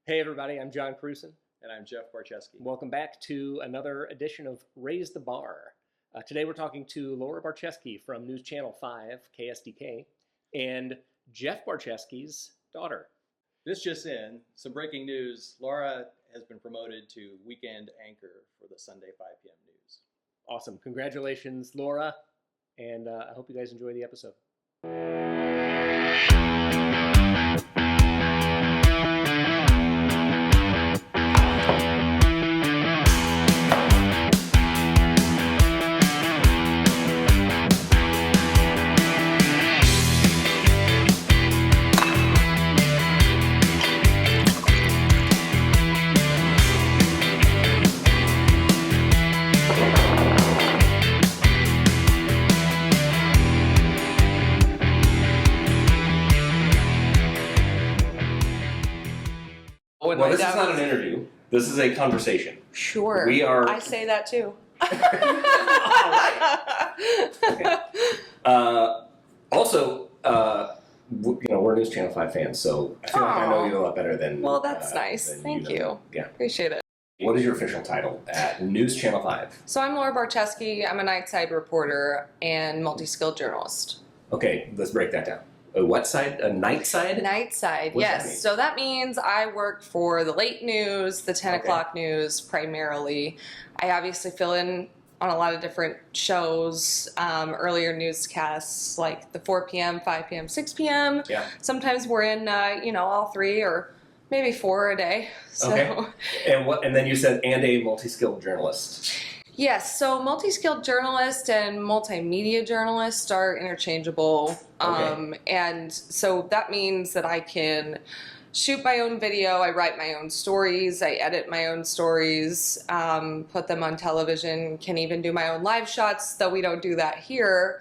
Hey everybody, I'm John Krewson. And I'm Jeff Barczewski. Welcome back to another edition of Raise the Bar. Today we're talking to Laura Barczewski from News Channel 5, KSDK, and Jeff Barczewski's daughter. This just in, some breaking news. Laura has been promoted to weekend anchor for the Sunday 5 p.m. news. Awesome. Congratulations, Laura, and I hope you guys enjoy the episode. Well, this is not an interview. This is a conversation. Sure. We are. I say that too. Okay. Also, we're News Channel 5 fans, so I feel like I know you a lot better than. Well, that's nice. Thank you. Yeah. Appreciate it. What is your official title at News Channel 5? So I'm Laura Barczewski. I'm a nightside reporter and multi-skilled journalist. Okay, let's break that down. A what side? A night side? Night side, What's yes. that mean? So that means I work for the late news, the 10 o'clock news primarily. I obviously fill in on a lot of different shows, earlier newscasts like the 4 p.m., 5 p.m., 6 p.m. Yeah. Sometimes we're in, all three or maybe four a day. So. Okay. And then you said, and a multi-skilled journalist. Yes, so multi-skilled journalist and multimedia journalist are interchangeable. Okay. And so that means that I can shoot my own video, I write my own stories, I edit my own stories, put them on television, can even do my own live shots, though we don't do that here.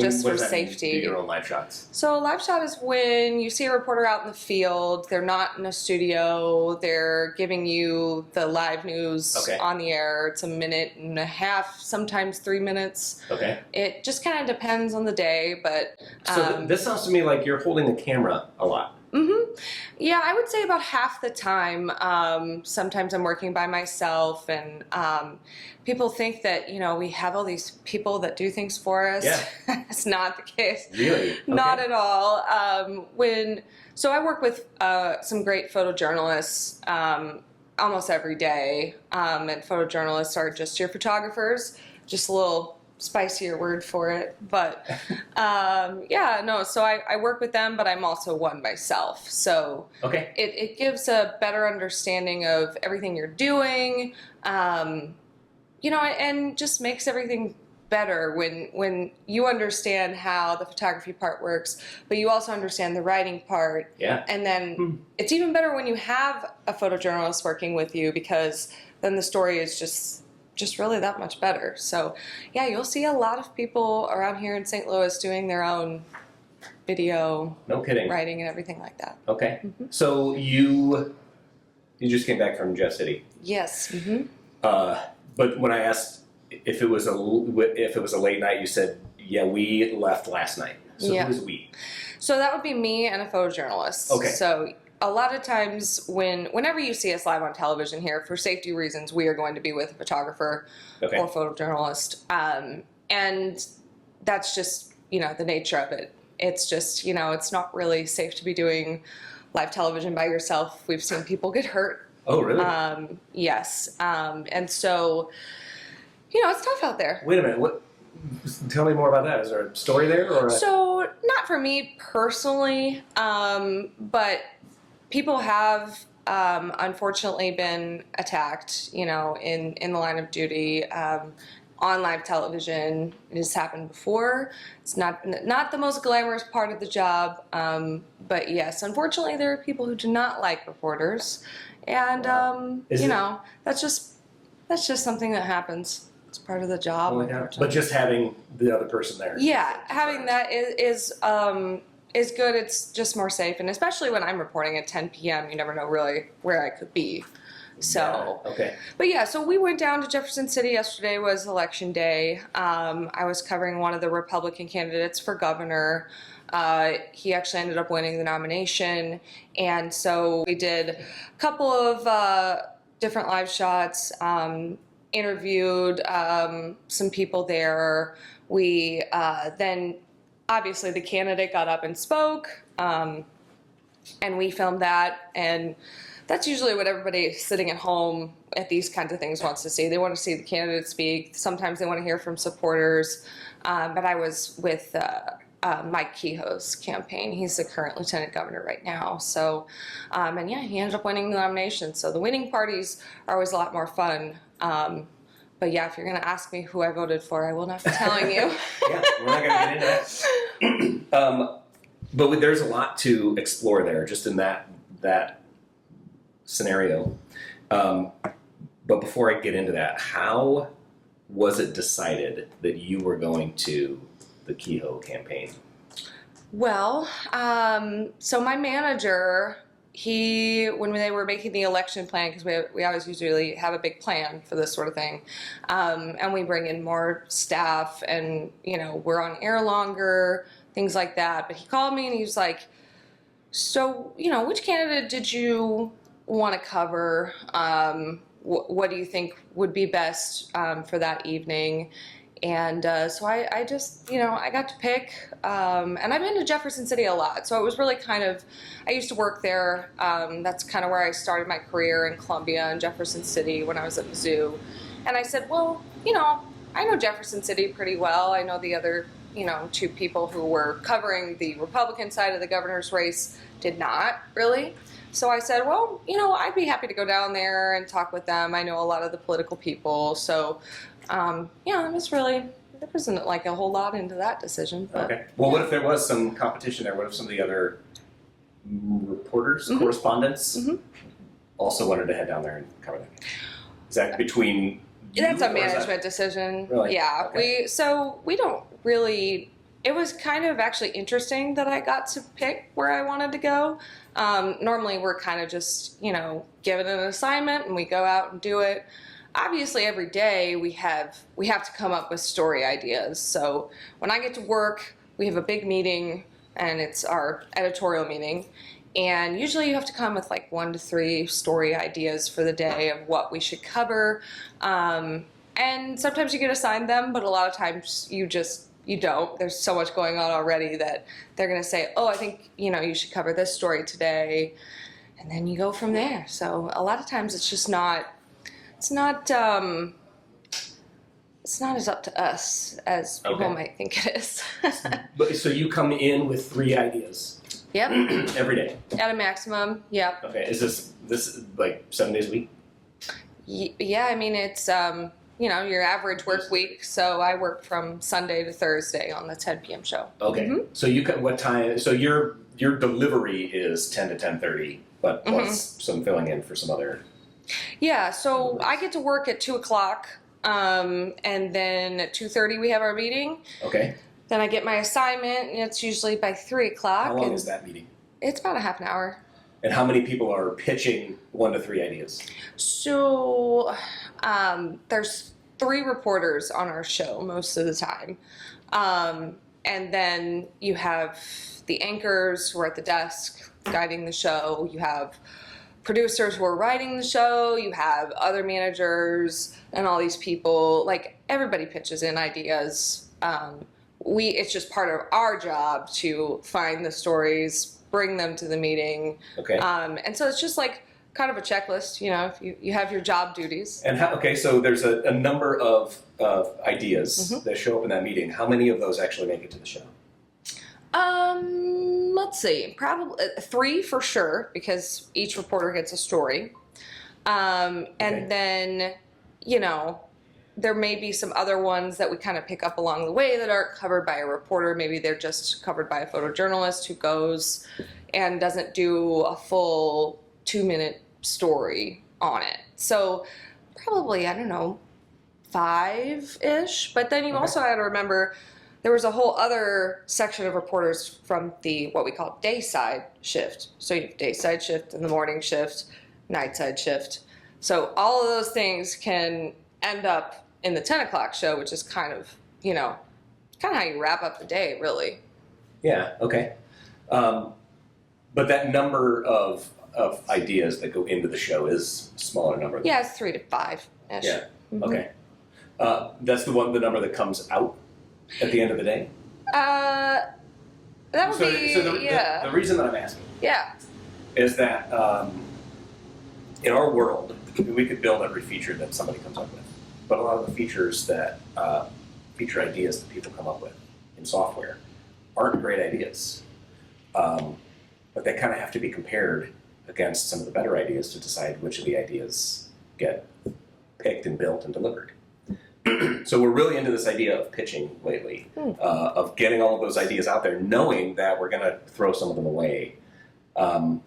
Just for safety. Do your own live shots. So a live shot is when you see a reporter out in the field, they're not in a studio, they're giving you the live news on the air. It's a minute and a half, sometimes 3 minutes. Okay. It just kind of depends on the day, but... So this sounds to me like you're holding the camera a lot. Mm-hmm. Yeah, I would say about half the time. Sometimes I'm working by myself, and people think that, we have all these people that do things for us. Yeah. It's not the case. Really? Okay. Not at all. So I work with some great photojournalists almost every day, and photojournalists are just your photographers, just a little spicier word for it, but so I work with them, but I'm also one myself, so it gives a better understanding of everything you're doing, and just makes everything better when you understand how the photography part works, but you also understand the writing part. Yeah. And then it's even better when you have a photojournalist working with you, because then the story is just really that much better. So yeah, you'll see a lot of people around here in St. Louis doing their own video, no kidding, writing and everything like that. Okay. So you just came back from Jeff City. Yes. But when I asked if it was a late night, you said, yeah, we left last night. So who was we? So that would be me and a photojournalist. Okay. So a lot of times whenever you see us live on television here, for safety reasons, we are going to be with a photographer or photojournalist. And that's just, the nature of it. It's just, it's not really safe to be doing live television by yourself. We've seen people get hurt. Oh, really? Yes. And so, it's tough out there. Wait a minute. Tell me more about that. Is there a story there? Or So, not for me personally, but people have unfortunately been attacked, in the line of duty, on live television. It has happened before. It's not the most glamorous part of the job, but yes, unfortunately, there are people who do not like reporters, and that's just something that happens. It's part of the job. But just having the other person there. Yeah, having that is good. It's just more safe, and especially when I'm reporting at 10 p.m., you never know really where I could be. So, Yeah, okay. but yeah, so we went down to Jefferson City. Yesterday was election day. I was covering one of the Republican candidates for governor. He actually ended up winning the nomination. And so we did a couple of different live shots, interviewed some people there. We then, obviously, the candidate got up and spoke, and we filmed that. And that's usually what everybody sitting at home at these kinds of things wants to see. They want to see the candidate speak. Sometimes they want to hear from supporters. But I was with Mike Kehoe's campaign. He's the current lieutenant governor right now. So, and yeah, he ended up winning the nomination. So the winning parties are always a lot more fun. But yeah, if you're going to ask me who I voted for, I will not be telling you. Yeah, we're not going to get into that. But there's a lot to explore there, just in that scenario. But before I get into that, how was it decided that you were going to the Kehoe campaign? Well, so my manager, when they were making the election plan, because we always usually have a big plan for this sort of thing, and we bring in more staff, and we're on air longer, things like that. But he called me and he was like, "So, which candidate did you want to cover? What do you think would be best for that evening?" And so I just, I got to pick, and I've been to Jefferson City a lot, so it was really I used to work there. That's kind of where I started my career, in Columbia and Jefferson City when I was at Mizzou. And I said, well, I know Jefferson City pretty well. I know the other, two people who were covering the Republican side of the governor's race did not really. So I said, well, I'd be happy to go down there and talk with them. I know a lot of the political people, so it was really, there wasn't like a whole lot into that decision. But. Okay. Well, what if there was some competition there? What if some of the other reporters, correspondents, also wanted to head down there and cover that? Is that between you? That's a management decision. Really? Yeah. Okay. We don't really. It was kind of actually interesting that I got to pick where I wanted to go. Normally, we're kind of just given an assignment and we go out and do it. Obviously, every day we have to come up with story ideas. So when I get to work, we have a big meeting, and it's our editorial meeting. And usually you have to come with like 1 to 3 story ideas for the day of what we should cover. And sometimes you get assigned them, but a lot of times you don't. There's so much going on already that they're going to say, oh, I think, you should cover this story today. And then you go from there. So a lot of times it's just not as up to us as people might think it is. But so you come in with 3 ideas. Yep. Every day. At a maximum. Yep. Okay. Is this like 7 days a week? Yeah. I mean, it's your average work week. So I work from Sunday to Thursday on the 10 p.m. show. Okay. So what time? So your delivery is 10 to 10:30, but plus some filling in for some other. Yeah, so I get to work at 2 o'clock, and then at 2:30 we have our meeting. Okay. Then I get my assignment, and it's usually by 3 o'clock. How long is that meeting? It's about a half an hour. And how many people are pitching 1 to 3 ideas? So there's 3 reporters on our show most of the time. And then you have the anchors who are at the desk guiding the show. You have producers who are writing the show, you have other managers and all these people. Like, everybody pitches in ideas. It's just part of our job to find the stories, bring them to the meeting. Okay. And so it's just like kind of a checklist, if you have your job duties. And so there's a number of ideas that show up in that meeting. How many of those actually make it to the show? Let's see, probably 3 for sure, because each reporter gets a story. And then, there may be some other ones that we kind of pick up along the way that aren't covered by a reporter. Maybe they're just covered by a photojournalist who goes and doesn't do a full 2-minute story on it. So probably, 5-ish. But then you also have to remember, there was a whole other section of reporters from what we call day side shift. So you have day side shift and the morning shift, night side shift. So all of those things can end up in the 10 o'clock show, which is kind of how you wrap up the day, really. Yeah. Okay. But that number of ideas that go into the show is a smaller number. Yeah, it's 3 to 5-ish. Yeah. Mhm. Okay. That's the number that comes out at the end of the day. That would be, the reason that I'm asking yeah. is that in our world, we could build every feature that somebody comes up with, but a lot of the feature ideas that people come up with in software aren't great ideas, but they kind of have to be compared against some of the better ideas to decide which of the ideas get picked and built and delivered. So we're really into this idea of pitching lately, of getting all of those ideas out there, knowing that we're going to throw some of them away. Do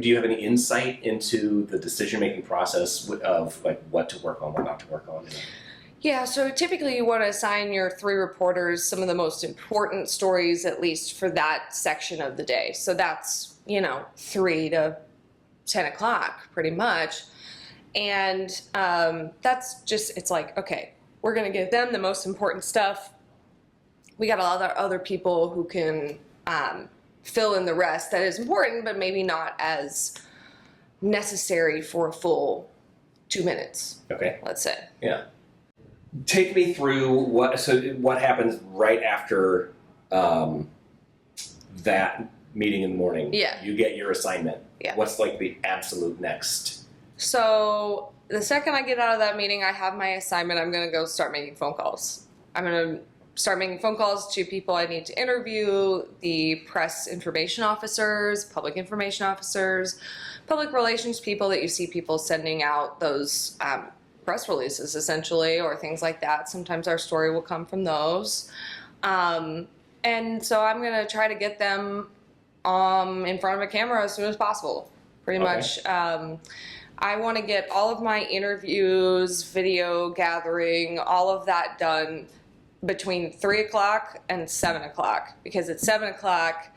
you have any insight into the decision-making process of like what to work on, what not to work on? Yeah, so typically you want to assign your 3 reporters some of the most important stories, at least for that section of the day. So that's, 3 to 10 o'clock pretty much. And that's just, it's like, okay, we're going to give them the most important stuff. We got a lot of other people who can fill in the rest that is important, but maybe not as necessary for a full 2 minutes. Okay. Let's say. Yeah. Take me through what happens right after that meeting in the morning. Yeah. You get your assignment. Yeah. What's like the absolute next? So the second I get out of that meeting, I have my assignment. I'm going to go start making phone calls. I'm going to start making phone calls to people I need to interview, the press information officers, public information officers, public relations people that you see people sending out those press releases essentially, or things like that. Sometimes our story will come from those. And so I'm going to try to get them in front of a camera as soon as possible, pretty much. I want to get all of my interviews, video gathering, all of that done between 3 o'clock and 7 o'clock, because at 7 o'clock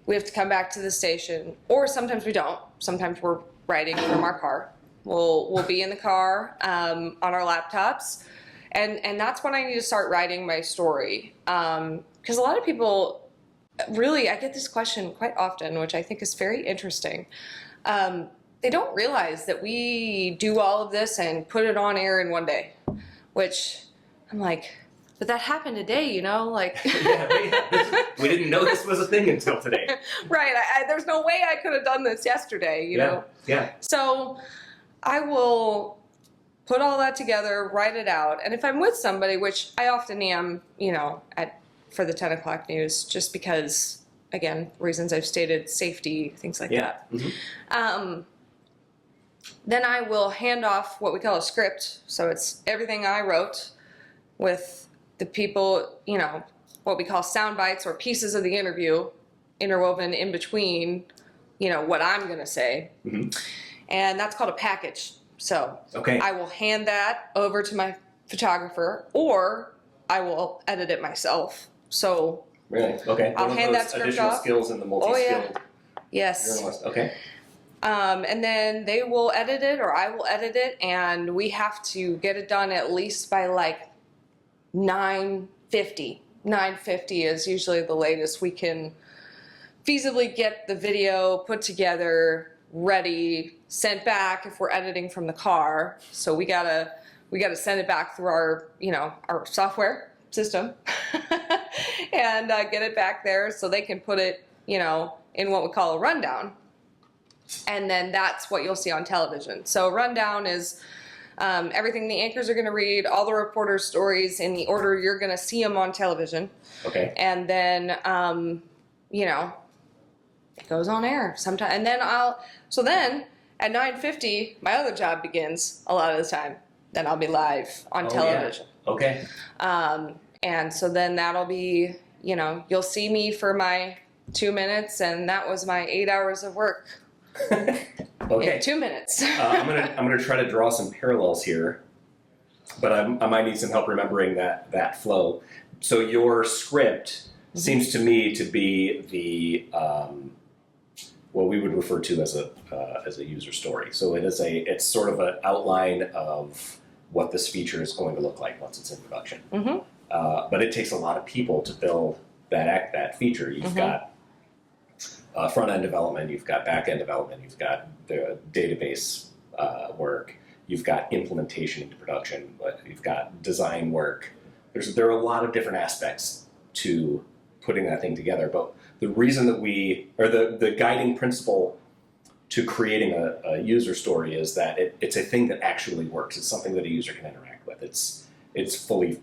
we have to come back to the station, or sometimes we don't. Sometimes we're writing from our car. We'll be in the car on our laptops, and that's when I need to start writing my story. Because a lot of people, really, I get this question quite often, which I think is very interesting. They don't realize that we do all of this and put it on air in one day, which I'm like, but that happened today, like. We didn't know this was a thing until today. Right. There's no way I could have done this yesterday, you know. Yeah. So I will put all that together, write it out, and if I'm with somebody, which I often am, for the 10 o'clock news, just because, again, reasons I've stated, safety, things like that. Mm-hmm. Then I will hand off what we call a script. So it's everything I wrote with the people, what we call sound bites or pieces of the interview interwoven in between, what I'm going to say. Mm-hmm. And that's called a package. So I will hand that over to my photographer, or I will edit it myself. So really? Okay. I'll hand that script additional off. Skills in the multi-skilled Yes. journalist. Okay. And then they will edit it, or I will edit it, and we have to get it done at least by like 9:50. 9:50 is usually the latest we can feasibly get the video put together, ready, sent back if we're editing from the car. So we gotta send it back through our our software system and get it back there so they can put it in what we call a rundown. And then that's what you'll see on television. So rundown is everything the anchors are going to read, all the reporters' stories in the order you're going to see them on television. Okay. And then, it goes on air sometime. And then so then at 9:50, my other job begins a lot of the time. Then I'll be live on television. Yeah. Okay. And so then that'll be, you'll see me for my 2 minutes, and that was my 8 hours of work. Okay. In 2 minutes. I'm gonna try to draw some parallels here, but I might need some help remembering that flow. So your script seems to me to be what we would refer to as a user story. So it's sort of an outline of what this feature is going to look like once it's in production. Mm-hmm. But it takes a lot of people to build that feature. You've got front-end development, you've got back-end development, you've got the database work, you've got implementation into production, but you've got design work. There are a lot of different aspects to putting that thing together. But the reason that the guiding principle to creating a user story is that it's a thing that actually works. It's something that a user can interact with. It's fully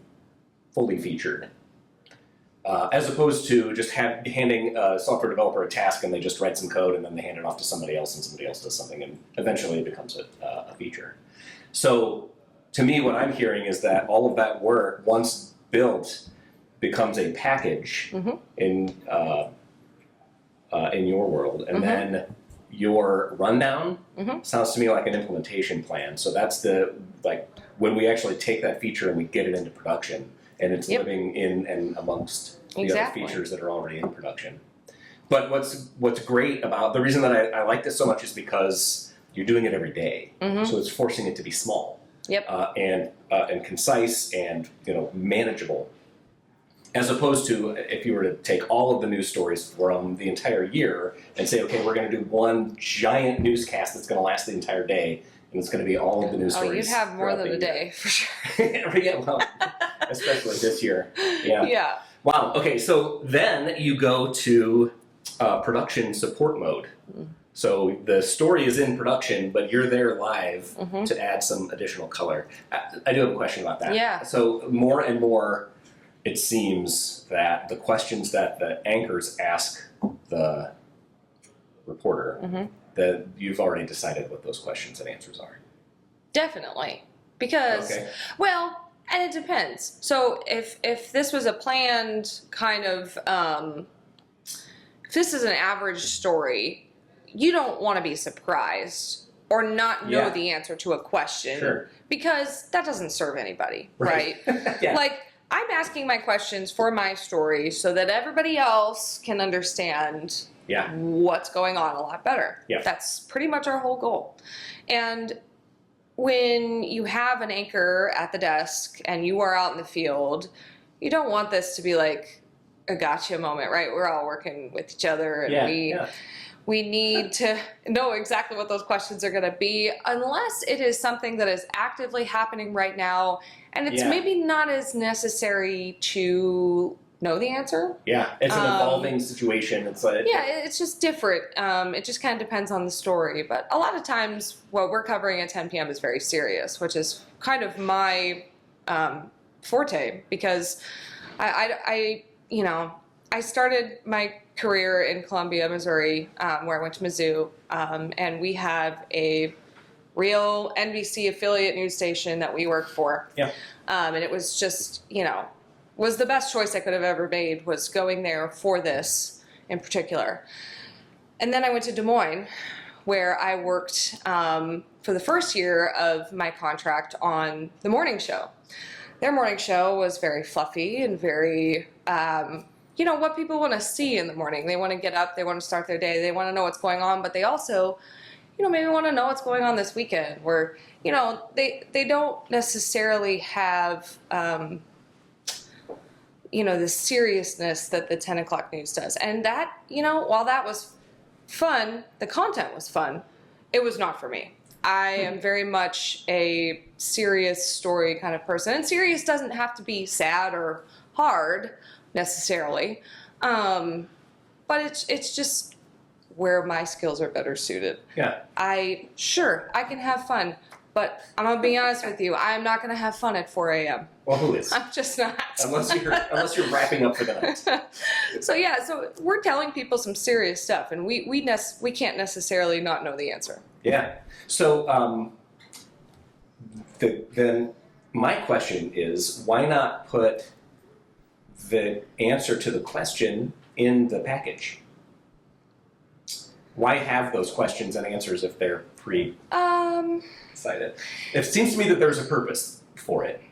featured. As opposed to just handing a software developer a task and they just write some code and then they hand it off to somebody else and somebody else does something and eventually it becomes a feature. So to me, what I'm hearing is that all of that work, once built, becomes a package in your world, and then your rundown sounds to me like an implementation plan. So that's when we actually take that feature and we get it into production, and it's living in and amongst the other features that are already in production. But what's great about the reason that I like this so much is because you're doing it every day, so it's forcing it to be small, and concise and manageable. As opposed to if you were to take all of the news stories from the entire year and say, okay, we're going to do one giant newscast that's going to last the entire day, and it's going to be all of the news stories. Oh, you'd have more than a day for sure. Yeah, well, especially this year. Yeah. Yeah. Wow. Okay, so then you go to production support mode. So the story is in production, but you're there live to add some additional color. I do have a question about that. Yeah. So more and more, it seems that the questions that the anchors ask the reporter, that you've already decided what those questions and answers are. Definitely. Because, well, and it depends. So if this was a planned kind of, if this is an average story, you don't want to be surprised or not know the answer to a question because that doesn't serve anybody, right? Like, I'm asking my questions for my story so that everybody else can understand what's going on a lot better. That's pretty much our whole goal. And when you have an anchor at the desk and you are out in the field, you don't want this to be like a gotcha moment, right? We're all working with each other and we need to know exactly what those questions are going to be, unless it is something that is actively happening right now and it's maybe not as necessary to know the answer. Yeah, it's an evolving situation. It's like it's just different. It just kind of depends on the story. But a lot of times what we're covering at 10 p.m. is very serious, which is kind of my forte because I started my career in Columbia, Missouri, where I went to Mizzou, and we have a real NBC affiliate news station that we work for. And it was just, was the best choice I could have ever made, was going there for this in particular. And then I went to Des Moines, where I worked for the first year of my contract on the morning show. Their morning show was very fluffy and very, what people want to see in the morning. They want to get up, they want to start their day, they want to know what's going on, but they also, maybe want to know what's going on this weekend, where, they don't necessarily have, the seriousness that the 10 o'clock news does. And that, while that was fun, the content was fun, it was not for me. I am very much a serious story kind of person. And serious doesn't have to be sad or hard necessarily. But it's just where my skills are better suited. I can have fun, but I'm going to be honest with you, I'm not going to have fun at 4 a.m. Well, who is? I'm just not. Unless you're wrapping up for the night. So we're telling people some serious stuff, and we can't necessarily not know the answer. Yeah. So then my question is, why not put the answer to the question in the package? Why have those questions and answers if they're pre-decided? It seems to me that there's a purpose for it.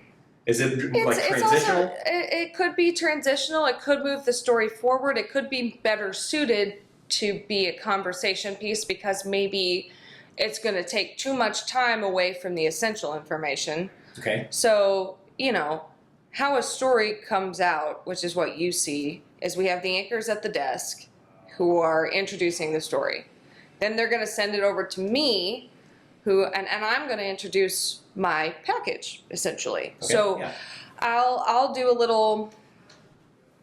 Is it transitional? It could be transitional. It could move the story forward. It could be better suited to be a conversation piece because maybe it's going to take too much time away from the essential information. Okay. So, you know, how a story comes out, which is what you see, is we have the anchors at the desk who are introducing the story. Then they're going to send it over to me, and I'm going to introduce my package, essentially. Okay, So yeah. I'll do a little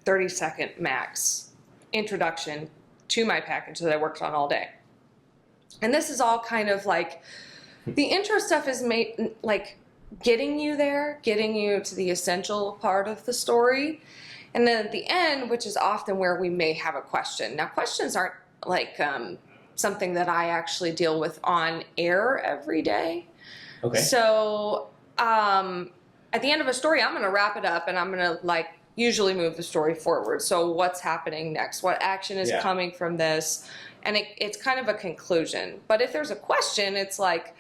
30-second max introduction to my package that I worked on all day. And this is all kind of like, the intro stuff is made like getting you there, getting you to the essential part of the story. And then at the end, which is often where we may have a question. Now, questions aren't like something that I actually deal with on air every day. Okay. So at the end of a story, I'm going to wrap it up and I'm going to like usually move the story forward. So what's happening next? What action is coming from this? And it's kind of a conclusion. But if there's a question, it's like,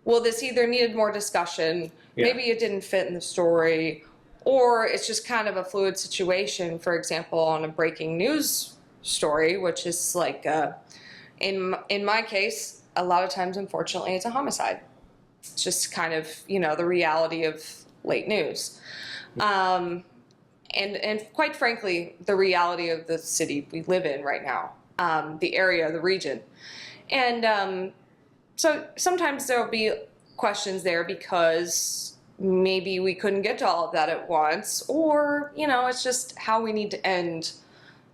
well, this either needed more discussion, maybe it didn't fit in the story, or it's just kind of a fluid situation. For example, on a breaking news story, which is like, in my case, a lot of times, unfortunately, it's a homicide. It's just kind of, you know, the reality of late news. And quite frankly, the reality of the city we live in right now, the area, the region. And so sometimes there'll be questions there because maybe we couldn't get to all of that at once, or, you know, it's just how we need to end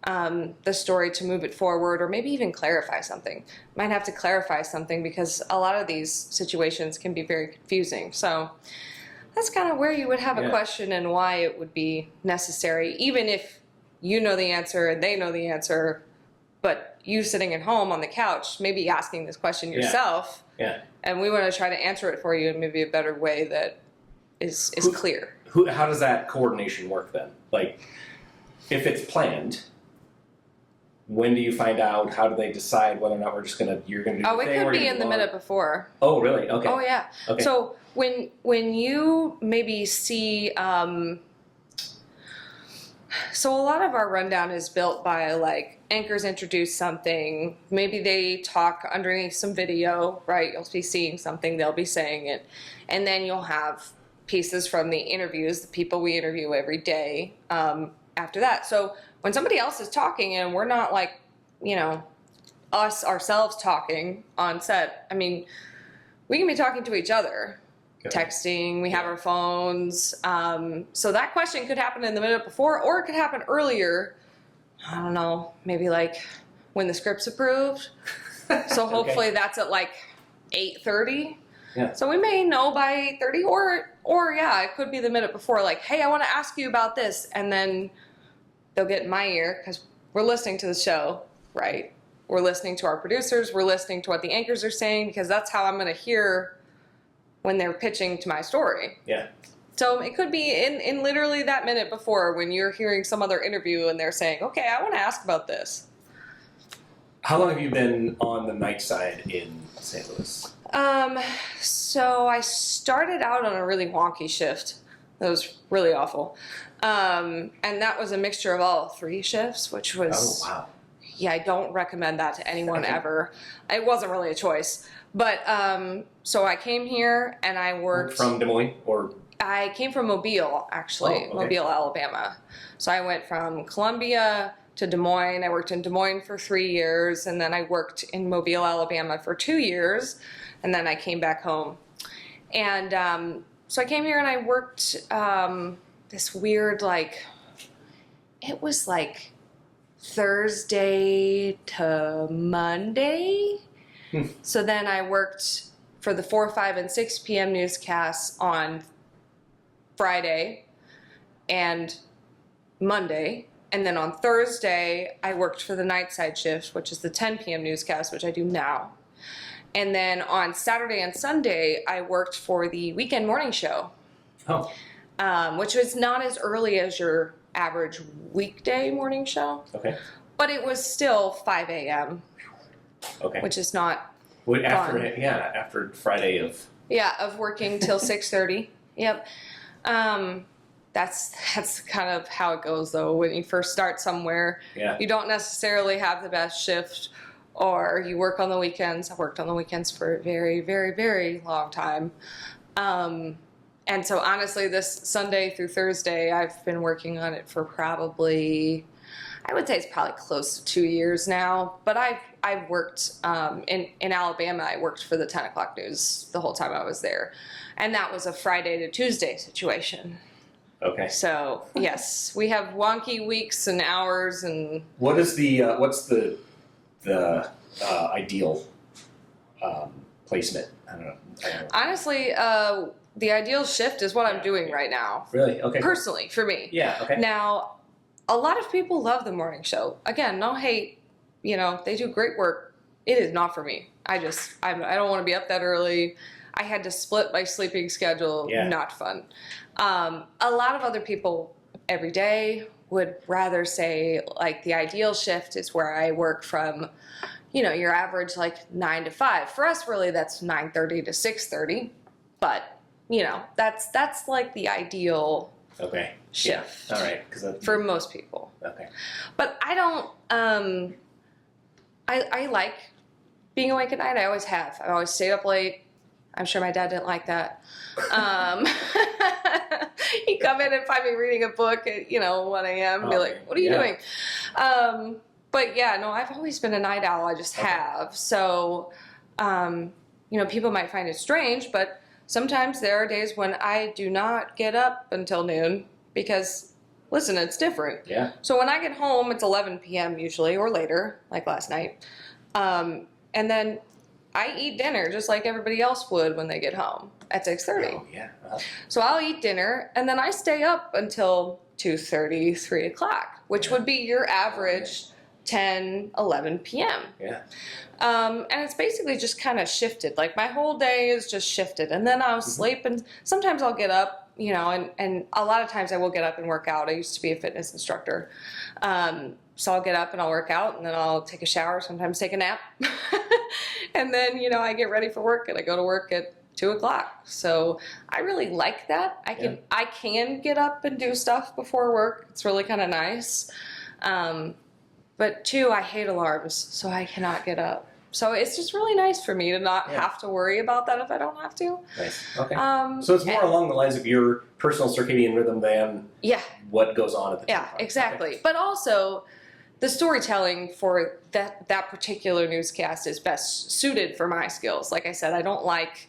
the story to move it forward, or maybe even clarify something. Might have to clarify something because a lot of these situations can be very confusing. So that's kind of where you would have a question and why it would be necessary, even if you know the answer and they know the answer, but you sitting at home on the couch, maybe asking this question yourself, and we want to try to answer it for you in maybe a better way that is clear. How does that coordination work then? Like, if it's planned, when do you find out? How do they decide whether or not you're going to do the thing? It could be in the minute before. Oh, really? Okay. Oh, yeah. Okay. So when you maybe see, so a lot of our rundown is built by like anchors introduce something, maybe they talk underneath some video, right? You'll be seeing something, they'll be saying it, and then you'll have pieces from the interviews, the people we interview every day after that. So when somebody else is talking and we're not like, you know, us ourselves talking on set, I mean, we can be talking to each other, texting, we have our phones. So that question could happen in the minute before, or it could happen earlier. I don't know, maybe like when the script's approved. So hopefully that's at like 8:30. Yeah. So we may know by 8:30, or it could be the minute before, like, hey, I want to ask you about this. And then they'll get in my ear because we're listening to the show, right? We're listening to our producers. We're listening to what the anchors are saying because that's how I'm going to hear when they're pitching to my story. Yeah. So it could be in literally that minute before when you're hearing some other interview and they're saying, okay, I want to ask about this. How long have you been on the night side in St. Louis? So I started out on a really wonky shift. That was really awful. And that was a mixture of all 3 shifts, which was... Oh, wow. Yeah, I don't recommend that to anyone ever. It wasn't really a choice. But, so I came here and I worked... From Des Moines, or...? I came from Mobile, actually. Oh, okay. Mobile, Alabama. So I went from Columbia to Des Moines. I worked in Des Moines for 3 years, and then I worked in Mobile, Alabama for 2 years, and then I came back home. And so I came here and I worked this weird, like, it was like Thursday to Monday. So then I worked for the 4, 5, and 6 p.m. newscasts on Friday and Monday. And then on Thursday, I worked for the night side shift, which is the 10 p.m. newscast, which I do now. And then on Saturday and Sunday, I worked for the weekend morning show, which was not as early as your average weekday morning show. Okay. But it was still 5 a.m., Okay. which is not after Friday of... Yeah, of working till 6:30. Yep. That's kind of how it goes, though. When you first start somewhere, Yeah. you don't necessarily have the best shift, or you work on the weekends. I worked on the weekends for a very, very, very long time. And so honestly, this Sunday through Thursday, I've been working on it for probably, I would say it's probably close to 2 years now. But I've worked in Alabama. I worked for the 10 o'clock news the whole time I was there, and that was a Friday to Tuesday situation. Okay. So yes, we have wonky weeks and hours and. What is the what's the ideal placement? I don't know. Honestly, the ideal shift is what I'm doing right now. Really? Okay. Personally, for me. Yeah. Okay. Now, a lot of people love the morning show. Again, no hate. You know, they do great work. It is not for me. I don't want to be up that early. I had to split my sleeping schedule. Yeah. Not fun. A lot of other people every day would rather say, like, the ideal shift is where I work from, you know, your average like 9 to 5. For us, really, that's 9:30 to 6:30. But you know, that's like the ideal Okay. shift. Yeah. All right. For most people. Okay. But I don't. I like being awake at night. I always have. I always stayed up late. I'm sure my dad didn't like that. He'd come in and find me reading a book at 1 a.m. and be like, "What are you doing?" But yeah, no, I've always been a night owl. I just have. So, people might find it strange, but sometimes there are days when I do not get up until noon because, listen, it's different. Yeah. So when I get home, it's 11 p.m. usually, or later, like last night. And then I eat dinner just like everybody else would when they get home at 6:30. Oh, yeah. So I'll eat dinner, and then I stay up until 2:30, 3 o'clock, which would be your average 10, 11 p.m. Yeah. And it's basically just kind of shifted. Like my whole day is just shifted. And then I'll sleep, and sometimes I'll get up, and a lot of times I will get up and work out. I used to be a fitness instructor. So I'll get up and I'll work out, and then I'll take a shower, sometimes take a nap. And then, I get ready for work, and I go to work at 2 o'clock. So I really like that. I can get up and do stuff before work. It's really kind of nice. But 2, I hate alarms, so I cannot get up. So it's just really nice for me to not have to worry about that if I don't have to. Nice. Okay. So it's more along the lines of your personal circadian rhythm than what goes on at the time. Yeah, exactly. Okay. But also, the storytelling for that particular newscast is best suited for my skills. Like I said, I don't like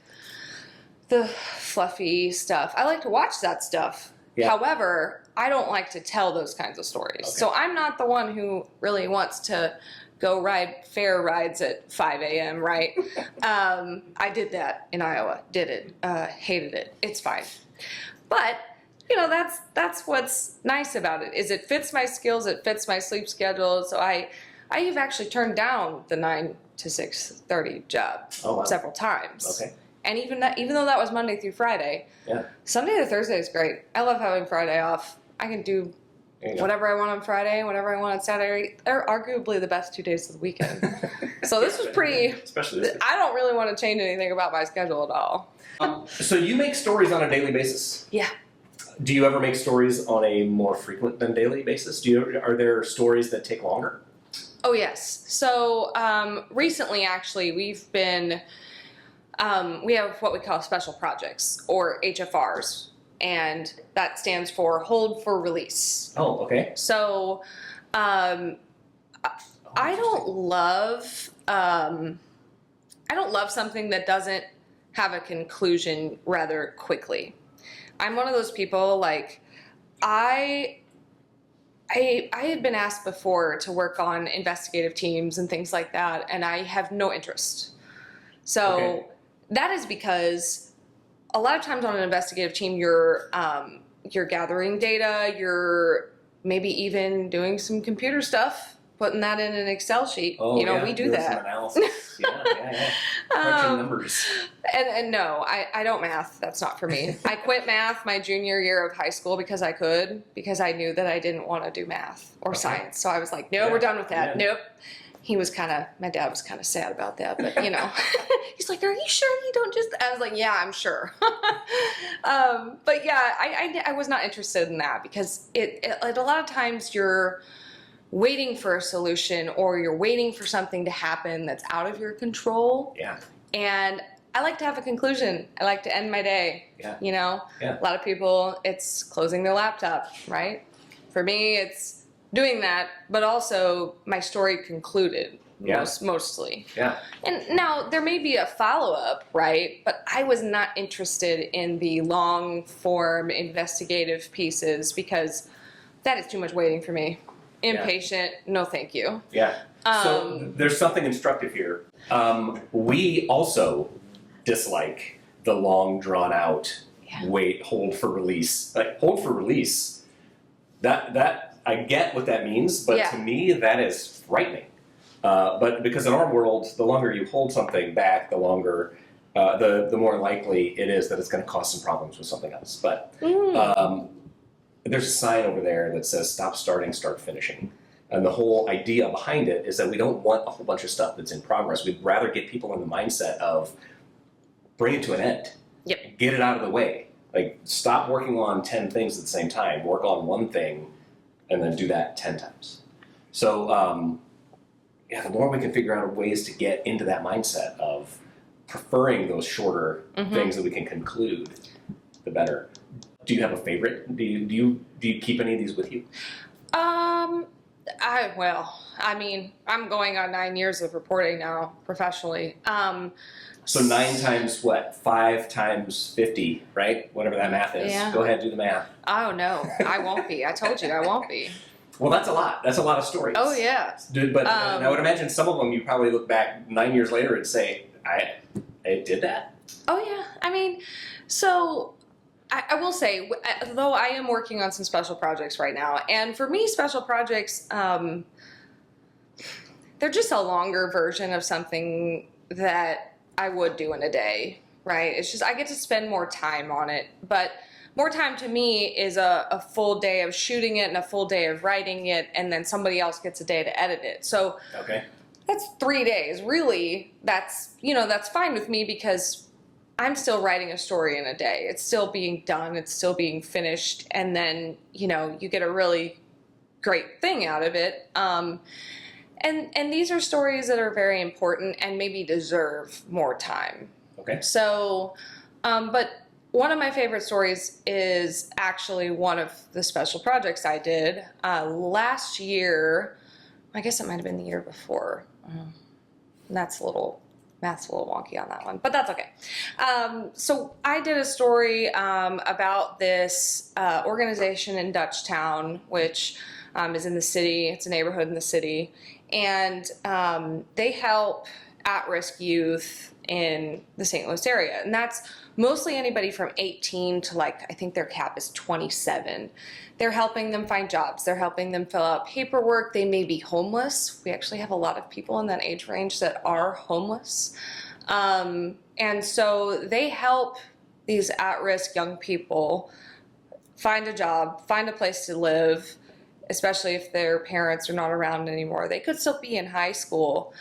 the fluffy stuff. I like to watch that stuff. Yeah. However, I don't like to tell those kinds of stories. Okay. So I'm not the one who really wants to go ride fair rides at 5 a.m., right? I did that in Iowa. Did it. Hated it. It's fine. But, that's what's nice about it, is it fits my skills, it fits my sleep schedule. So I have actually turned down the 9 to 6:30 job several times. Okay. And even though that was Monday through Friday, Sunday to Thursday is great. I love having Friday off. I can do whatever I want on Friday, whatever I want on Saturday. They're arguably the best 2 days of the weekend. So this was pretty. Especially this. I don't really want to change anything about my schedule at all. So you make stories on a daily basis? Yeah. Do you ever make stories on a more frequent than daily basis? Are there stories that take longer? Oh yes. So recently, actually, we've been. We have what we call special projects, or HFRs, and that stands for Hold for Release. Oh, okay. So, I don't love something that doesn't have a conclusion rather quickly. I'm one of those people, like, I had been asked before to work on investigative teams and things like that, and I have no interest. So that is because a lot of times on an investigative team, you're gathering data, you're maybe even doing some computer stuff, putting that in an Excel sheet. Oh, we do that. Some analysis. Crunching numbers. And no, I don't math. That's not for me. I quit math my junior year of high school because I knew that I didn't want to do math or science. So I was like, no, we're done with that. Nope. my dad was kind of sad about that, but you know, he's like, are you sure you don't just, I was like, yeah, I'm sure. But yeah, I was not interested in that because a lot of times you're waiting for a solution or you're waiting for something to happen that's out of your control. Yeah. And I like to have a conclusion. I like to end my day. Yeah. You know, Yeah. a lot of people, it's closing their laptop, right? For me, it's doing that, but also my story concluded mostly. Yeah. And now there may be a follow-up, right? But I was not interested in the long form investigative pieces because that is too much waiting for me. Impatient, no thank you. Yeah. So there's something instructive here. We also dislike the long drawn out wait, hold for release. Like hold for release. That I get what that means, but to me that is frightening. But because in our world, the longer you hold something back, the longer, the more likely it is that it's going to cause some problems with something else. But there's a sign over there that says "Stop starting, start finishing." And the whole idea behind it is that we don't want a whole bunch of stuff that's in progress. We'd rather get people in the mindset of bring it to an end. Yep. Get it out of the way. Like stop working on 10 things at the same time. Work on one thing and then do that 10 times. So the more we can figure out ways to get into that mindset of preferring those shorter things that we can conclude, the better. Do you have a favorite? Do you keep any of these with you? I'm going on 9 years of reporting now professionally. So 9 times what? 5 times 50, right? Whatever that math is. Yeah. Go ahead, do the math. Oh no, I won't be. I told you I won't be. Well, that's a lot. That's a lot of stories. Oh yeah. But I would imagine some of them you probably look back 9 years later and say, I did that? Oh yeah. I mean, so I will say, though I am working on some special projects right now, and for me, special projects, they're just a longer version of something that I would do in a day, right? It's just I get to spend more time on it, but more time to me is a full day of shooting it and a full day of writing it, and then somebody else gets a day to edit it. So that's 3 days. Really, that's fine with me because I'm still writing a story in a day. It's still being done. It's still being finished. And then, you get a really great thing out of it. And these are stories that are very important and maybe deserve more time. Okay. So, but one of my favorite stories is actually one of the special projects I did last year. I guess it might have been the year before. Math's a little wonky on that one, but that's okay. So I did a story about this organization in Dutchtown, which is in the city. It's a neighborhood in the city, and they help at-risk youth in the St. Louis area, and that's mostly anybody from 18 to I think their cap is 27. They're helping them find jobs. They're helping them fill out paperwork. They may be homeless. We actually have a lot of people in that age range that are homeless. And so they help these at-risk young people find a job, find a place to live, especially if their parents are not around anymore. They could still be in high school.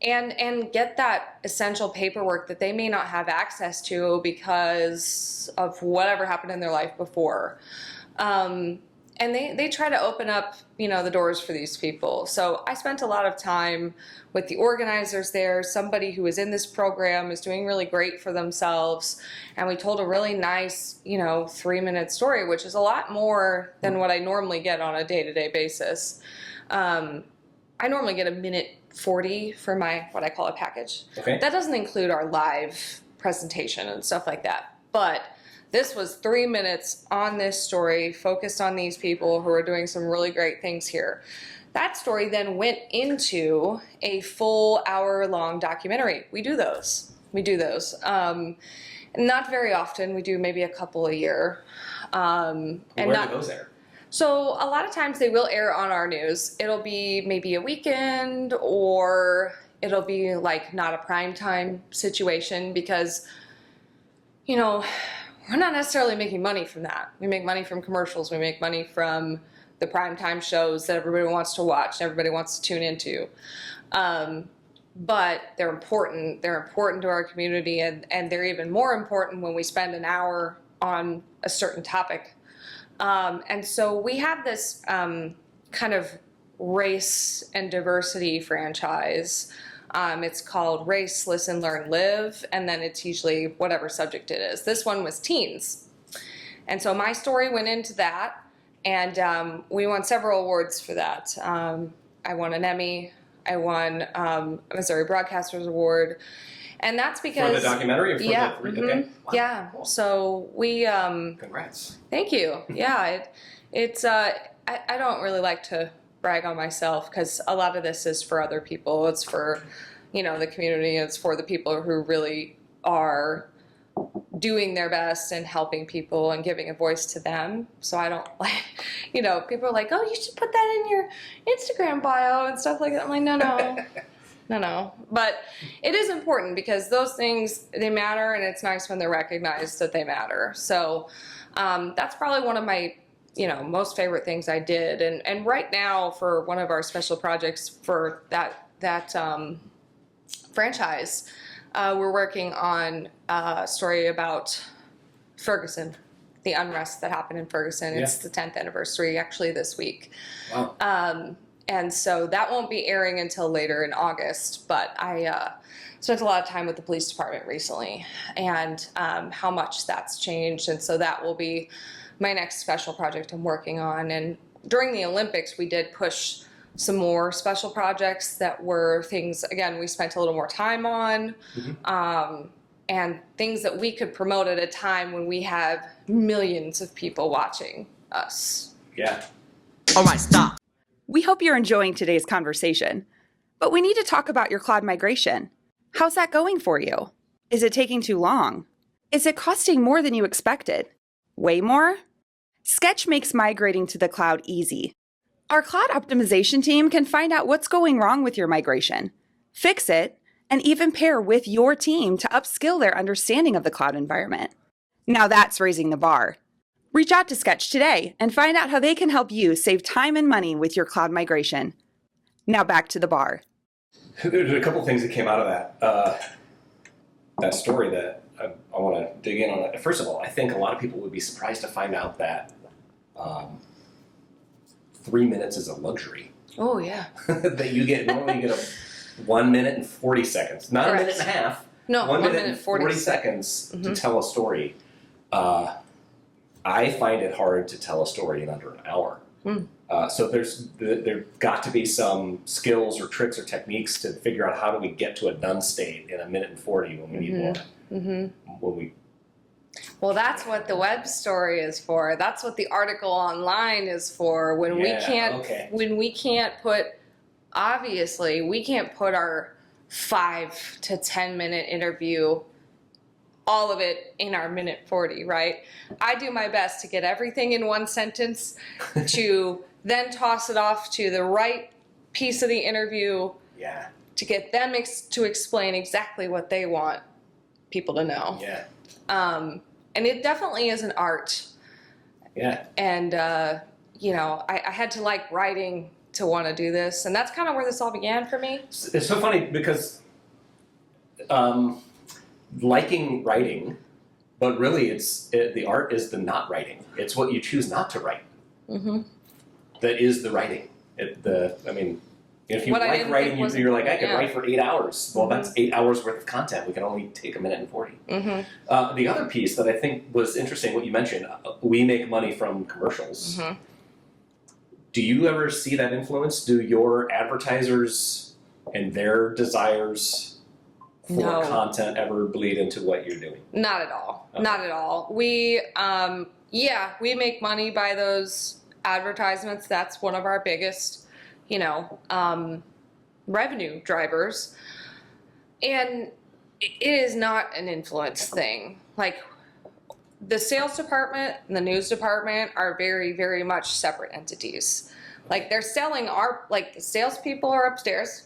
And get that essential paperwork that they may not have access to because of whatever happened in their life before. And they try to open up, the doors for these people. So I spent a lot of time with the organizers there. Somebody who is in this program is doing really great for themselves. And we told a really nice, 3-minute story, which is a lot more than what I normally get on a day-to-day basis. I normally get 1:40 for my, what I call a package. Okay. That doesn't include our live presentation and stuff like that. But this was 3 minutes on this story, focused on these people who are doing some really great things here. That story then went into a full hour-long documentary. We do those. Not very often. We do maybe a couple a year. Where do those air? So a lot of times they will air on our news. It'll be maybe a weekend, or it'll be not a prime time situation because, we're not necessarily making money from that. We make money from commercials. We make money from the primetime shows that everybody wants to watch, everybody wants to tune into. But they're important. They're important to our community, and they're even more important when we spend an hour on a certain topic. And so we have this kind of race and diversity franchise. It's called Race, Listen, Learn, Live, and then it's usually whatever subject it is. This one was teens. And so my story went into that, and we won several awards for that. I won an Emmy. I won a Missouri Broadcasters Award. And that's because... For the documentary? Or for yeah. the, Mm-hmm. Okay. Wow. Yeah. Cool. So we... Congrats. Thank you. Yeah. It's I don't really like to brag on myself because a lot of this is for other people. It's for, the community. It's for the people who really are doing their best and helping people and giving a voice to them. So I don't like, people are like, oh, you should put that in your Instagram bio and stuff like that. I'm like, no. But it is important because those things, they matter, and it's nice when they're recognized that they matter. So that's probably one of my, most favorite things I did. And right now, for one of our special projects for that franchise, we're working on a story about Ferguson, the unrest that happened in Ferguson. Yeah. It's the 10th anniversary actually this week. Wow. And so that won't be airing until later in August, but I spent a lot of time with the police department recently and how much that's changed. And so that will be my next special project I'm working on. And during the Olympics, we did push some more special projects that were things, again, we spent a little more time on, and things that we could promote at a time when we have millions of people watching us. Yeah. All right, stop. We hope you're enjoying today's conversation, but we need to talk about your cloud migration. How's that going for you? Is it taking too long? Is it costing more than you expected? Way more? Sketch makes migrating to the cloud easy. Our cloud optimization team can find out what's going wrong with your migration, fix it, and even pair with your team to upskill their understanding of the cloud environment. Now that's raising the bar. Reach out to Sketch today and find out how they can help you save time and money with your cloud migration. Now back to the bar. There's a couple things that came out of that story that I want to dig in on. First of all, I think a lot of people would be surprised to find out that 3 minutes is a luxury. Oh, yeah. That you normally get a 1 minute and 40 seconds, not Correct. a minute and a half. No, 1 minute and 40 seconds to tell a story. I find it hard to tell a story in under an hour. So there got to be some skills or tricks or techniques to figure out how do we get to a done state in a minute and 40 when we need more. When Well, that's what the web story is for. That's what the article online is for. When we can't put, obviously, we can't put our 5 to 10 minute interview, all of it in our minute 40, right? I do my best to get everything in one sentence to then toss it off to the right piece of the interview to get them to explain exactly what they want people to know. And it definitely is an art. And, I had to like writing to want to do this. And that's kind of where this all began for me. It's so funny because liking writing, but really the art is the not writing. It's what you choose not to write. That is the writing. If you like writing, you're like, I could write for 8 hours. Well, that's 8 hours worth of content. We can only take a minute and 40. The other piece that I think was interesting, what you mentioned, we make money from commercials. Do you ever see that influence? Do your advertisers and their desires for content ever bleed into what you're doing? Not at all. Okay. Not at all. We make money by those advertisements. That's one of our biggest revenue drivers. And it is not an influence thing. Like, the sales department and the news department are very, very much separate entities. Like, they're selling the salespeople are upstairs.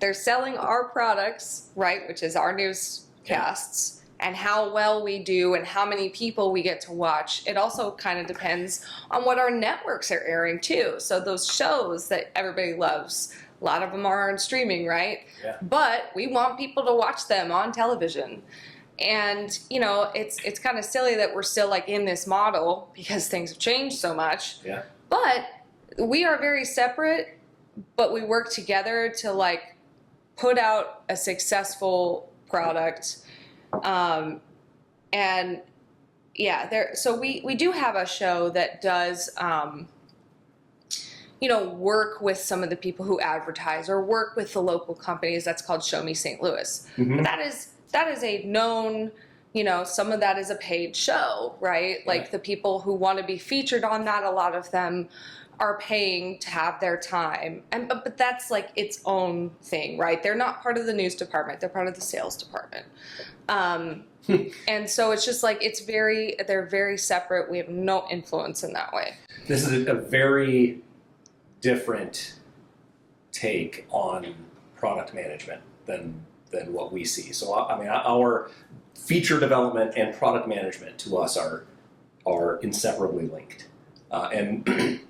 They're selling our products, right, which is our newscasts, and how well we do and how many people we get to watch, it also kind of depends on what our networks are airing too. So those shows that everybody loves, a lot of them are on streaming, right? Yeah. But we want people to watch them on television. And, you know, it's kind of silly that we're still like in this model because things have changed so much. Yeah. But we are very separate, but we work together to like put out a successful product. And yeah, so we do have a show that does, you know, work with some of the people who advertise or work with the local companies. That's called Show Me St. Louis. Mhm. But that is a known, you know, some of that is a paid show, right? Yeah. Like the people who want to be featured on that, a lot of them are paying to have their time. And but that's like its own thing, right? They're not part of the news department, they're part of the sales department. And so it's just like they're very separate. We have no influence in that way. This is a very different take on product management than what we see. So I mean, our feature development and product management to us are inseparably linked. And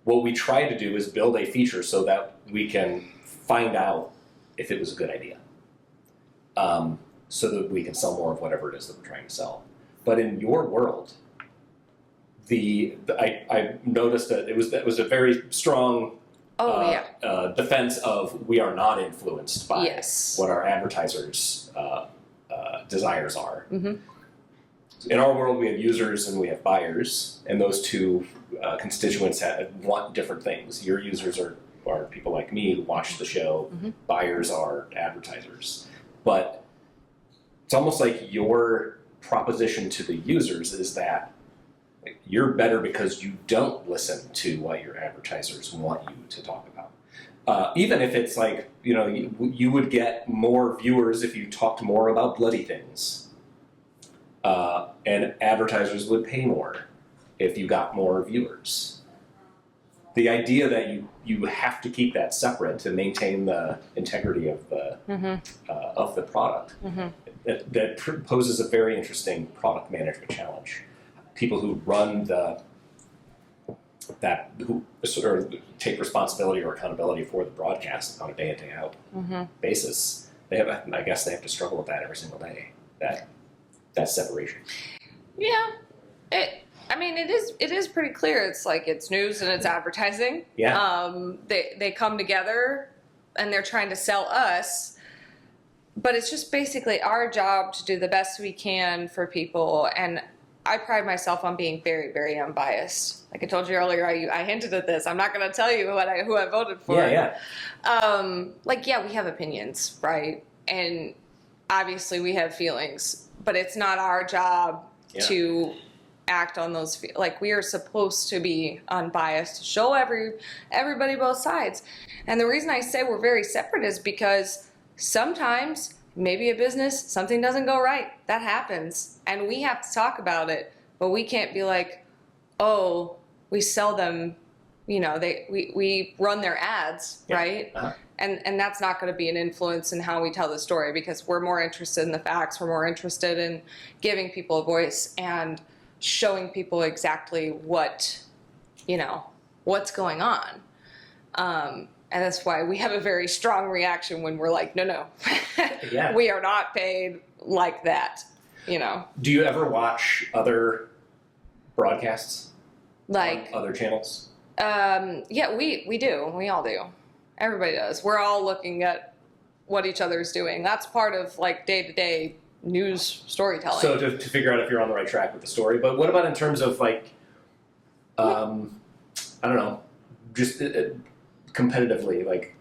what we try to do is build a feature so that we can find out if it was a good idea, so that we can sell more of whatever it is that we're trying to sell. But in your world, I noticed that it was a very strong defense of we are not influenced by Yes. what our advertisers' desires are. Mm-hmm. In our world, we have users and we have buyers, and those two constituents want different things. Your users are people like me who watch the show. Mm-hmm. Buyers are advertisers. But it's almost like your proposition to the users is that you're better because you don't listen to what your advertisers want you to talk about. Even if it's like, you know, you would get more viewers if you talked more about bloody things. And advertisers would pay more if you got more viewers. The idea that you have to keep that separate to maintain the integrity of the product, Mm-hmm. that poses a very interesting product management challenge. People who run who sort of take responsibility or accountability for the broadcast on a day in, day out basis, I guess they have to struggle with that every single day. That separation. Yeah, it is pretty clear. It's like it's news and it's advertising. Yeah. They come together and they're trying to sell us, but it's just basically our job to do the best we can for people. And I pride myself on being very, very unbiased. Like I told you earlier, I hinted at this. I'm not going to tell you who I voted for. Yeah. We have opinions, right? And obviously we have feelings, but it's not our job to act on those. Like we are supposed to be unbiased, to show everybody both sides. And the reason I say we're very separate is because sometimes maybe a business, something doesn't go right. That happens. And we have to talk about it. But we can't be like, oh, we sell them, you know, we run their ads, right? Uh-huh. And that's not going to be an influence in how we tell the story because we're more interested in the facts. We're more interested in giving people a voice and showing people exactly what, you know, what's going on. And that's why we have a very strong reaction when we're like, no, Yeah. we are not paid like that, you know. Do you ever watch other broadcasts? Like, on other channels? yeah, we do. We all do. Everybody does. We're all looking at what each other's doing. That's part of like day-to-day news storytelling. So to figure out if you're on the right track with the story. But what about in terms of like, I don't know, just competitively, like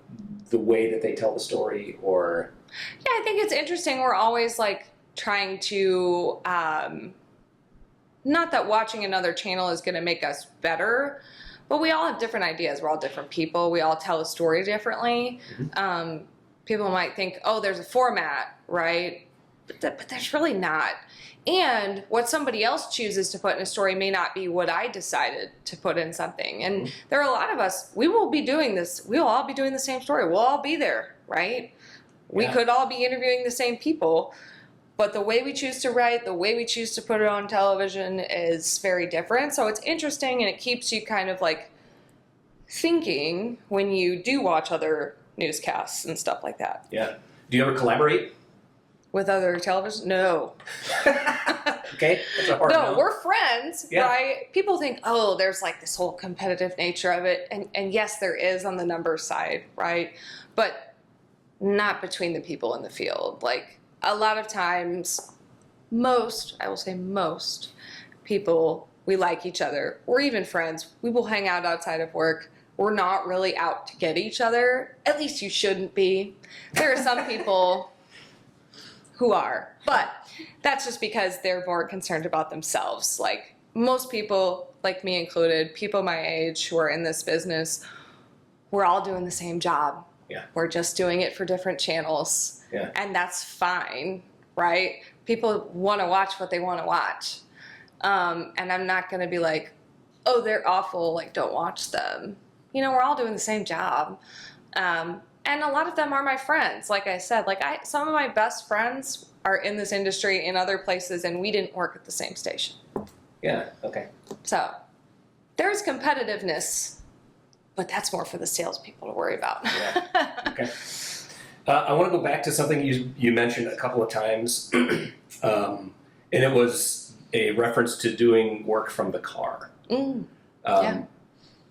the way that they tell the story or... Yeah, I think it's interesting. We're always like trying to, not that watching another channel is going to make us better, but we all have different ideas. We're all different people. We all tell a story differently. Mm-hmm. People might think, oh, there's a format, right? But there's really not. And what somebody else chooses to put in a story may not be what I decided to put in something. And there are a lot of us, we will be doing this. We will all be doing the same story. We'll all be there, right? We Yeah. could all be interviewing the same people, But the way we choose to write, the way we choose to put it on television is very different. So it's interesting, and it keeps you kind of like thinking when you do watch other newscasts and stuff like that. Yeah. Do you ever collaborate? With other television? No. Okay. That's a hard No, we're friends, Yeah. right? People think, oh, there's like this whole competitive nature of it. And yes, there is on the numbers side, right? But not between the people in the field. Like a lot of times, I will say most people, we like each other. We're even friends. We will hang out outside of work. We're not really out to get each other. At least you shouldn't be. There are some people who are, but that's just because they're more concerned about themselves. Like most people, like me included, people my age who are in this business, we're all doing the same job. Yeah. We're just doing it for different channels. Yeah. And that's fine, right? People want to watch what they want to watch. And I'm not going to be like, oh, they're awful, like don't watch them. You know, we're all doing the same job. And a lot of them are my friends. Like I said, some of my best friends are in this industry in other places, and we didn't work at the same station. Yeah. Okay. So there's competitiveness, but that's more for the salespeople to worry about. Yeah. Okay. I want to go back to something you mentioned a couple of times, and it was a reference to doing work from the car. Yeah.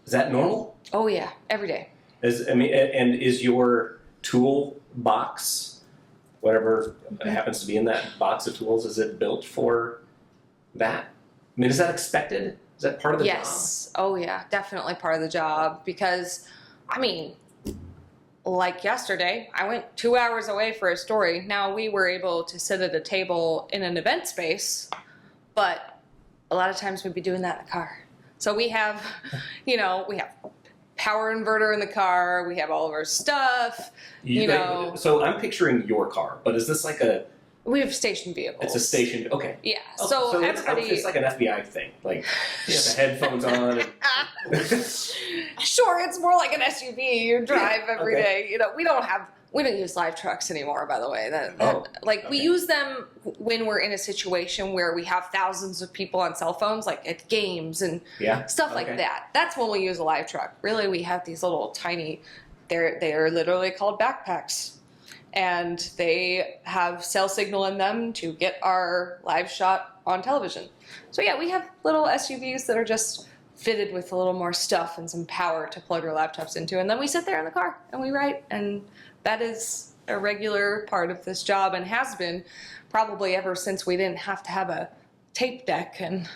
Is that normal? Oh yeah, every day. And is your tool box, whatever happens to be in that box of tools, is it built for that? I mean, is that expected? Is that part of the job? Yes. Oh yeah, definitely part of the job because, I mean, like yesterday, I went 2 hours away for a story. Now we were able to sit at a table in an event space, but a lot of times we'd be doing that in the car. So we have, we have power inverter in the car. We have all of our stuff. So I'm picturing your car, but is this like we have station vehicles. It's a station. Okay. Yeah. Oh, So everybody. It's like an FBI thing. Like you have the headphones on. And... Sure, it's more like an SUV. You drive every Okay. day. We don't use live trucks anymore, by the way. We use them when we're in a situation where we have thousands of people on cell phones, like at games and stuff like that. That's when we use a live truck. Really, we have these little tiny, they're literally called backpacks. And they have cell signal in them to get our live shot on television. So yeah, we have little SUVs that are just fitted with a little more stuff and some power to plug our laptops into. And then we sit there in the car and we write, and that is a regular part of this job and has been probably ever since we didn't have to have a tape deck and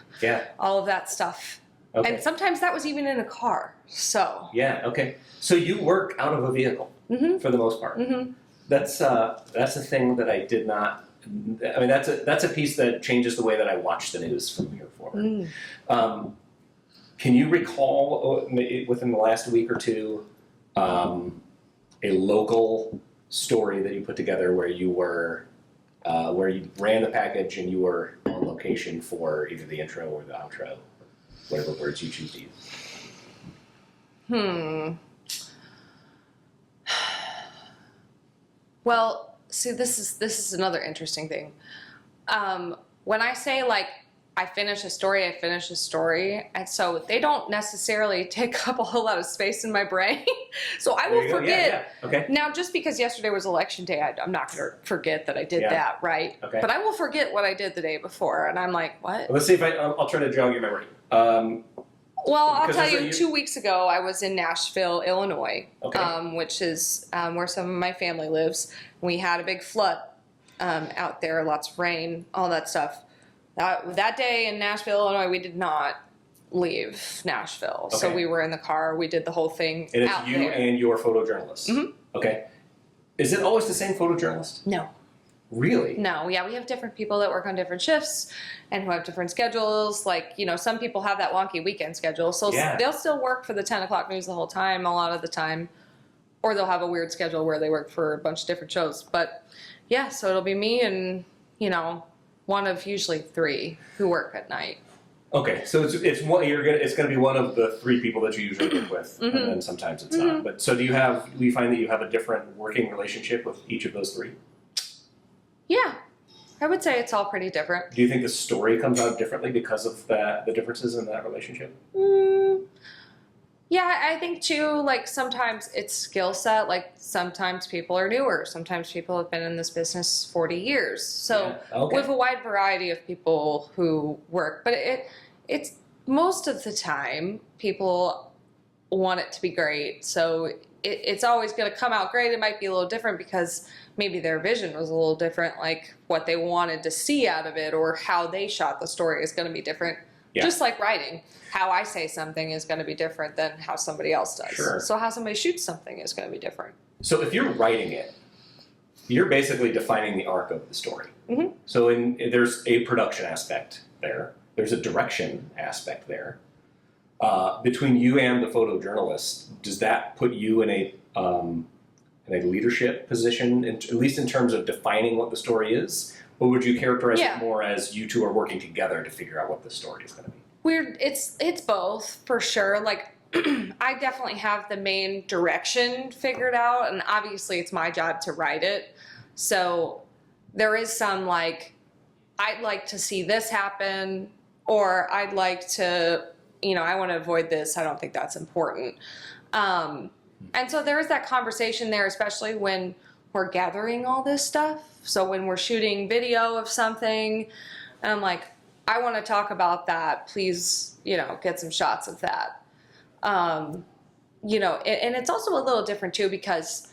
all of that stuff. Okay. And sometimes that was even in a car. So yeah, okay. So you work out of a vehicle for the most part. Mm-hmm. That's a thing that I did not. I mean, that's a piece that changes the way that I watch the news from here forward. Can you recall within the last week or two a local story that you put together where you ran the package and you were on location for either the intro or the outro, whatever words you choose to use? Well, see, this is another interesting thing. When I say I finish a story, and so they don't necessarily take up a whole lot of space in my brain. So I will forget. Yeah. Okay. Now, just because yesterday was election day, I'm not going to forget that I did that, right? Okay. But I will forget what I did the day before, and I'm like, what? Well, let's see if I'll try to jog your memory. Well, I'll tell you, 2 weeks ago, I was in Nashville, Illinois, which is where some of my family lives. We had a big flood out there, lots of rain, all that stuff. That day in Nashville, Illinois, we did not leave Nashville. Okay. So we were in the car. We did the whole thing And it's out you there. and your photojournalist. Mm-hmm. Okay. Is it always the same photojournalist? No. Really? No, yeah, we have different people that work on different shifts and who have different schedules. Some people have that wonky weekend schedule. So they'll still work for the 10 o'clock news the whole time, a lot of the time. Or they'll have a weird schedule where they work for a bunch of different shows. But yeah, so it'll be me and, one of usually three who work at night. Okay, so it's gonna be one of the three people that you usually work with, and then sometimes it's not. But so do you find that you have a different working relationship with each of those three? Yeah. I would say it's all pretty different. Do you think the story comes out differently because of the differences in that relationship? Yeah, I think too, like sometimes it's skill set, like sometimes people are newer, sometimes people have been in this business 40 years. So Okay. we have a wide variety of people who work, but it's most of the time people want it to be great. So it's always going to come out great. It might be a little different because maybe their vision was a little different, like what they wanted to see out of it or how they shot the story is going to be different. Yeah. Just like writing, how I say something is going to be different than how somebody else does. Sure. So how somebody shoots something is going to be different. So if you're writing it, you're basically defining the arc of the story. Mhm. So there's a production aspect there. There's a direction aspect there. Between you and the photojournalist, does that put you in a leadership position, at least in terms of defining what the story is? Or would you characterize Yeah. it more as you two are working together to figure out what the story is going to be? It's both for sure. Like I definitely have the main direction figured out, and obviously it's my job to write it. So there is some like I'd like to see this happen, or I'd like to, I want to avoid this. I don't think that's important. And so there is that conversation there, especially when we're gathering all this stuff. So when we're shooting video of something, and I'm like, I want to talk about that. Please, get some shots of that. And it's also a little different too, because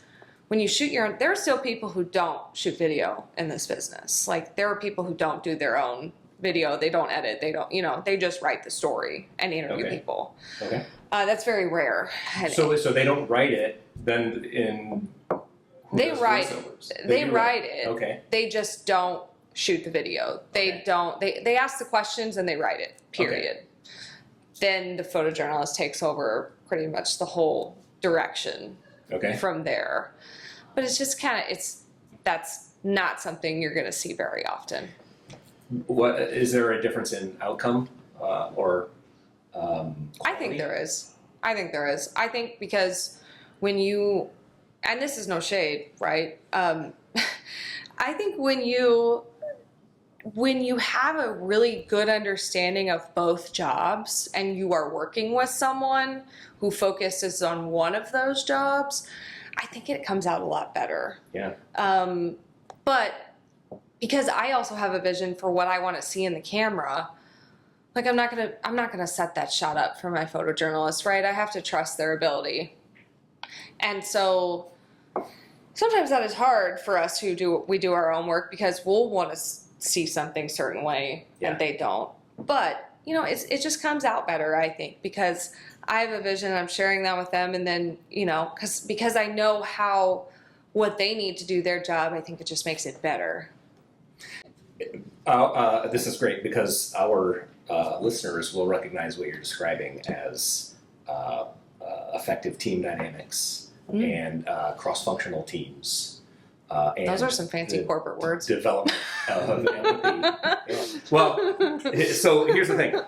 when you shoot your own, there are still people who don't shoot video in this business. Like there are people who don't do their own video. They don't edit. They don't, they just write the story and interview Okay. people. Okay. That's very rare. So they don't write it, then who They does write- voiceovers? They do write it. Okay. They just don't shoot the video. They Okay. don't. They ask the questions and they write it. Period. Then the photojournalist takes over pretty much the whole direction Okay. from there. But it's just that's not something you're going to see very often. What is there a difference in outcome or? I think there is. I think because when you, and this is no shade, right? I think when you have a really good understanding of both jobs and you are working with someone who focuses on one of those jobs, I think it comes out a lot better. Yeah. But because I also have a vision for what I want to see in the camera, like I'm not gonna set that shot up for my photojournalist, right? I have to trust their ability. And so sometimes that is hard for us who do our own work, because we'll want to see something certain way and they don't. But it just comes out better, I think, because I have a vision, I'm sharing that with them, and then because I know what they need to do their job, I think it just makes it better. This is great because our listeners will recognize what you're describing as effective team dynamics and cross-functional teams. And Those are some fancy corporate words. Development of empathy. Yeah. Well, so here's the thing.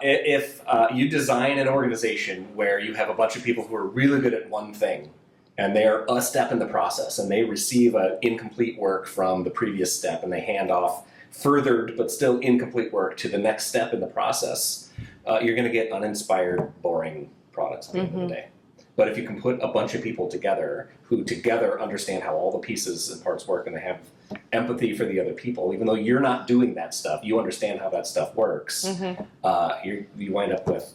If you design an organization where you have a bunch of people who are really good at one thing, and they're a step in the process, and they receive incomplete work from the previous step, and they hand off furthered but still incomplete work to the next step in the process, you're going to get uninspired, boring products at the end of the day. But if you can put a bunch of people together who together understand how all the pieces and parts work, and they have empathy for the other people, even though you're not doing that stuff, you understand how that stuff works, you wind up with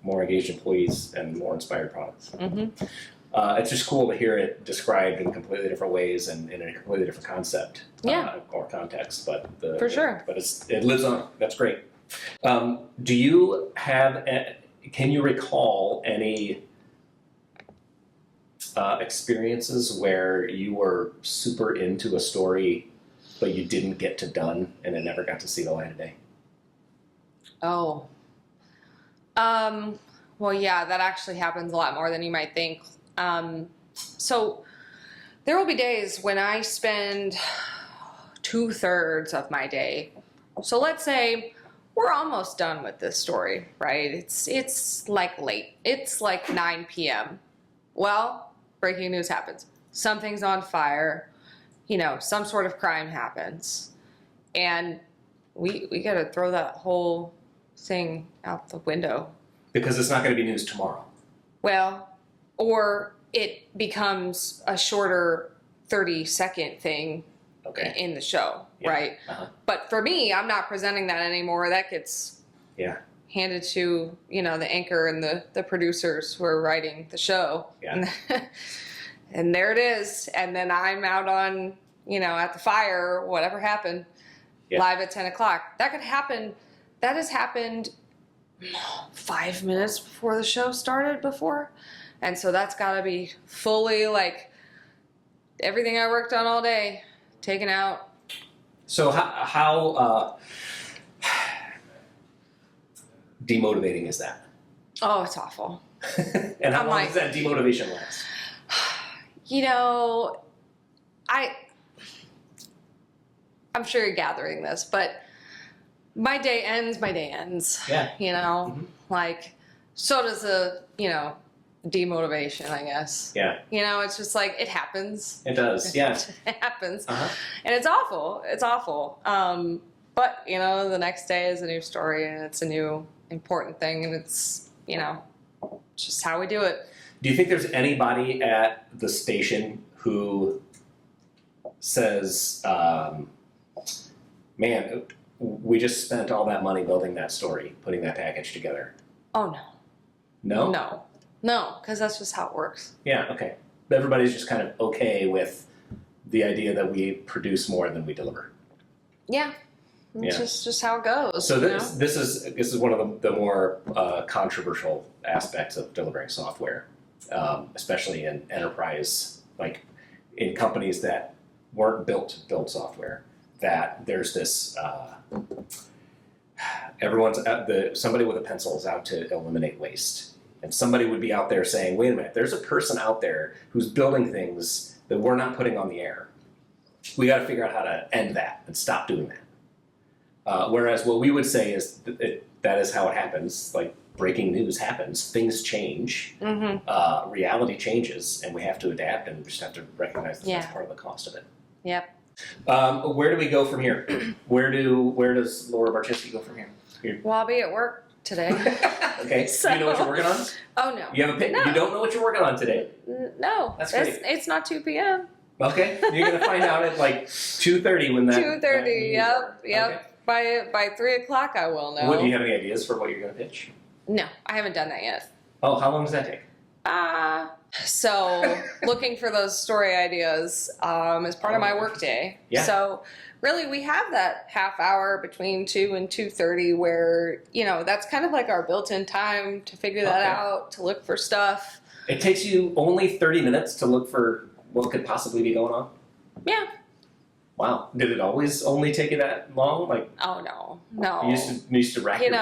more engaged employees and more inspired products. It's just cool to hear it described in completely different ways and in a completely different concept or context. But For sure. But it lives on. That's great. Do you have? Can you recall any experiences where you were super into a story, but you didn't get to done, and it never got to see the light of day? Oh. Well, yeah, that actually happens a lot more than you might think. So there will be days when I spend 2/3 of my day. So let's say we're almost done with this story, right? It's like late. It's like 9 p.m. Well, breaking news happens. Something's on fire. Some sort of crime happens. And we got to throw that whole thing out the window. Because it's not going to be news tomorrow. Well, or it becomes a shorter 30-second thing Okay. in the show, Yeah. right? Uh-huh. But for me, I'm not presenting that anymore. That gets Yeah. handed to, the anchor and the producers who are writing the show. Yeah. And there it is. And then I'm out on, at the fire, whatever happened, Yeah. live at 10 o'clock. That could happen. That has happened 5 minutes before the show started before. And so that's got to be fully like everything I worked on all day taken out. So how demotivating is that? Oh, it's awful. And how I'm long like- does that demotivation last? I'm sure you're gathering this, but my day ends. Yeah. Mhm. Like, so does the, demotivation, I guess. Yeah, It's just like, it happens. it does. Yeah. It happens. Uh-huh. And it's awful. It's awful. But, the next day is a new story and it's a new important thing. And it's, just how we do it. Do you think there's anybody at the station who says, man, we just spent all that money building that story, putting that package together? Oh, No? No, because that's just how it works. Yeah, okay. Everybody's just kind of okay with the idea that we produce more than we deliver. Yeah. It's Yeah. just how it goes. So you know? this is one of the more controversial aspects of delivering software, especially in enterprise, like in companies that weren't built to build software. That there's this somebody with a pencil is out to eliminate waste, and somebody would be out there saying, "Wait a minute, there's a person out there who's building things that we're not putting on the air. We got to figure out how to end that and stop doing that." Whereas what we would say is that is how it happens. Like breaking news happens, things change, reality changes, and we have to adapt, and we just have to recognize that that's part of the cost of it. Yep. Where do we go from here? Where does Laura Barczewski go from here? Well, I'll be at work today. Okay. So- Do you know what you're working on? Oh, no. You have a No. You don't know what you're working on today. No. That's great. It's not 2 p.m. Okay. You're gonna find out at like 2:30 when that. 2:30. Yep. Okay. By 3 o'clock, I will know. What, do you have any ideas for what you're gonna pitch? No, I haven't done that yet. Oh, how long does that take? So looking for those story ideas is part of my work day. Yeah. So really we have that half hour between 2 and 2:30 where, that's kind of like our built-in time to figure that Okay. out, to look for stuff. It takes you only 30 minutes to look for what could possibly be going on? Yeah. Wow. Did it always only take you that long? Like Oh, no. you used to rack your brain?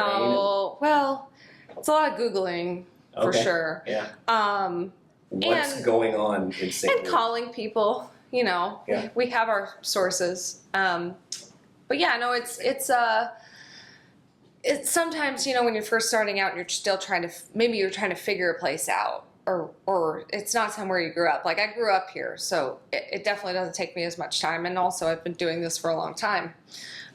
Well, it's a lot of Googling for Okay. sure. Yeah. Um, What's and- going on in St. and calling people, Yeah. we have our sources. But yeah, no, it's sometimes, when you're first starting out and you're still maybe you're trying to figure a place out or it's not somewhere you grew up. Like I grew up here, so it definitely doesn't take me as much time. And also I've been doing this for a long time.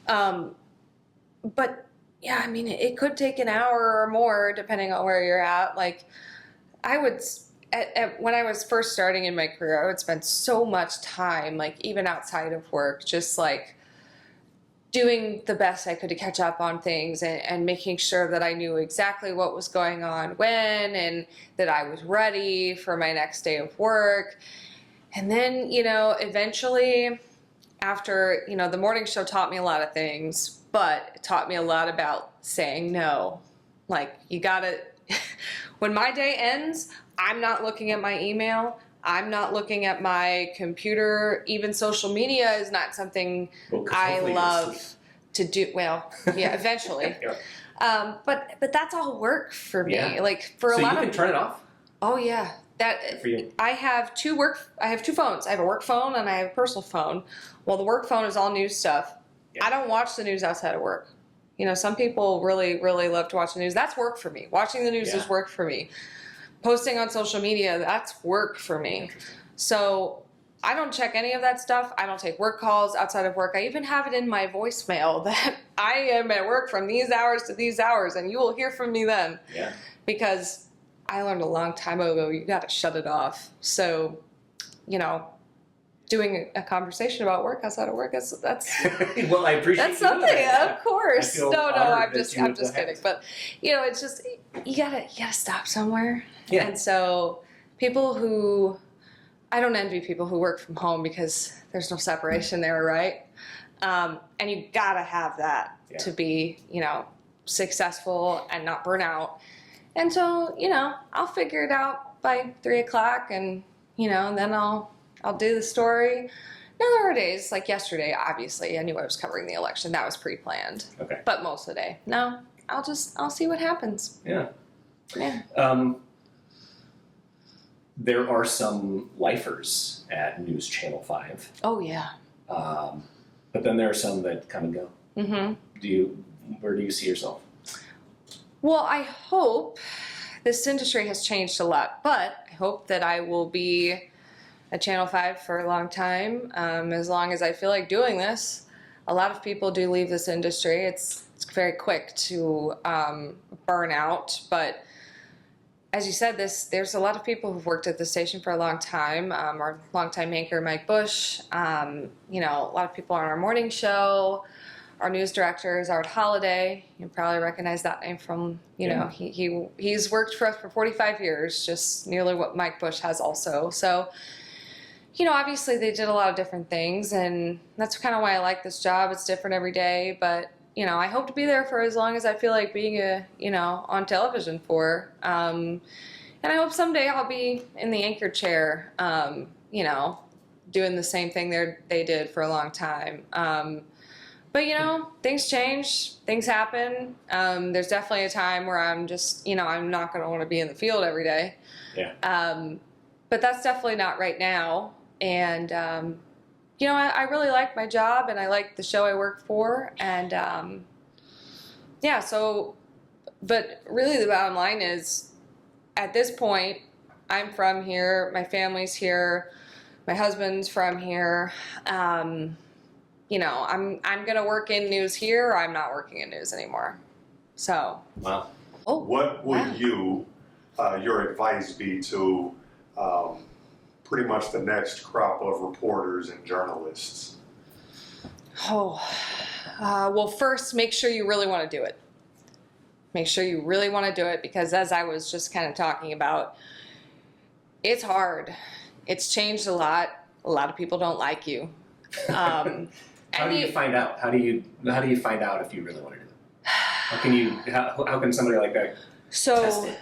But yeah, I mean, it could take an hour or more depending on where you're at. Like when I was first starting in my career, I would spend so much time, like even outside of work, just like doing the best I could to catch up on things and making sure that I knew exactly what was going on when and that I was ready for my next day of work. And then, eventually after, the morning show taught me a lot of things, but it taught me a lot about saying no. Like you gotta, when my day ends, I'm not looking at my email. I'm not looking at my computer. Even social media is not something Well, 'cause I hopefully you'll love sleep. to do. Well, yeah, eventually. Yeah. But that's all work for me. Yeah. Like for So a lot you can of. turn it off Oh yeah, for you. I have two phones. I have a work phone and I have a personal phone. Well, the work phone is all news stuff. Yeah. I don't watch the news outside of work. Some people really, really love to watch the news. That's work for me. Watching the news Yeah. is work for me. Posting on social media, that's work for me. Interesting. So I don't check any of that stuff. I don't take work calls outside of work. I even have it in my voicemail that I am at work from these hours to these hours, and you will hear from me then. Yeah. Because I learned a long time ago, you got to shut it off. So, doing a conversation about work outside of work, that's Well, I appreciate that's you doing something. that. Of course. I feel No, honored I'm that just you would kidding. But it's just you gotta stop somewhere. Yeah. And so people who I don't envy people who work from home because there's no separation there, right? And you gotta have that to be, successful and not burn out. And so, I'll figure it out by 3 o'clock, and then I'll do the story. Now there are days like yesterday. Obviously, I knew I was covering the election. That was pre-planned. Okay. But most of the day, no. I'll see what happens. Yeah. Yeah. There are some lifers at News Channel 5, Oh yeah. but then there are some that come and go. Mm-hmm. Where do you see yourself? Well, I hope this industry has changed a lot, but I hope that I will be at Channel 5 for a long time, as long as I feel like doing this. A lot of people do leave this industry. It's very quick to burn out, but as you said, there's a lot of people who've worked at the station for a long time. Our longtime anchor, Mike Bush, a lot of people on our morning show. Our news director is Art Holliday. You probably recognize that name from, he's worked for us for 45 years, just nearly what Mike Bush has also. So, obviously they did a lot of different things, and that's kind of why I like this job. It's different every day, but, I hope to be there for as long as I feel like being on television for. And I hope someday I'll be in the anchor chair, doing the same thing they did for a long time. But, things change, things happen. There's definitely a time where I'm just, I'm not going to want to be in the field every day. Yeah. But that's definitely not right now. And, I really like my job, and I like the show I work for. And, but really the bottom line is, at this point, I'm from here, my family's here, my husband's from here. I'm going to work in news here, or I'm not working in news anymore. So. Wow. Oh, what would wow. your advice be to pretty much the next crop of reporters and journalists? Well, first, make sure you really want to do it. Make sure you really want to do it, because as I was just kind of talking about, it's hard. It's changed a lot. A lot of people don't like you. How do you find out? How do you find out if you really want to do it? How can somebody like that test it?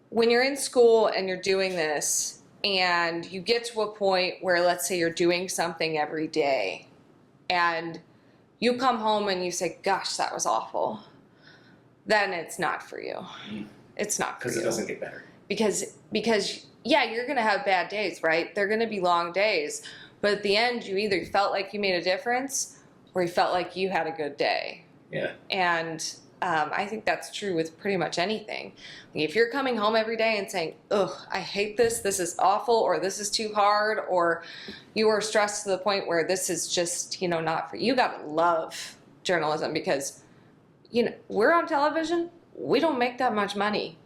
When you're in school and you're doing this, and you get to a point where, let's say you're doing something every day, and you come home and you say, gosh, that was awful, then it's not for you. It's not for you. Because it doesn't get better. Because you're going to have bad days, right? They're going to be long days. But at the end, you either felt like you made a difference, or you felt like you had a good day. Yeah. And I think that's true with pretty much anything. If you're coming home every day and saying, ugh, I hate this is awful, or this is too hard, or you are stressed to the point where this is just, not for you, you gotta love journalism, because, we're on television, we don't make that much money.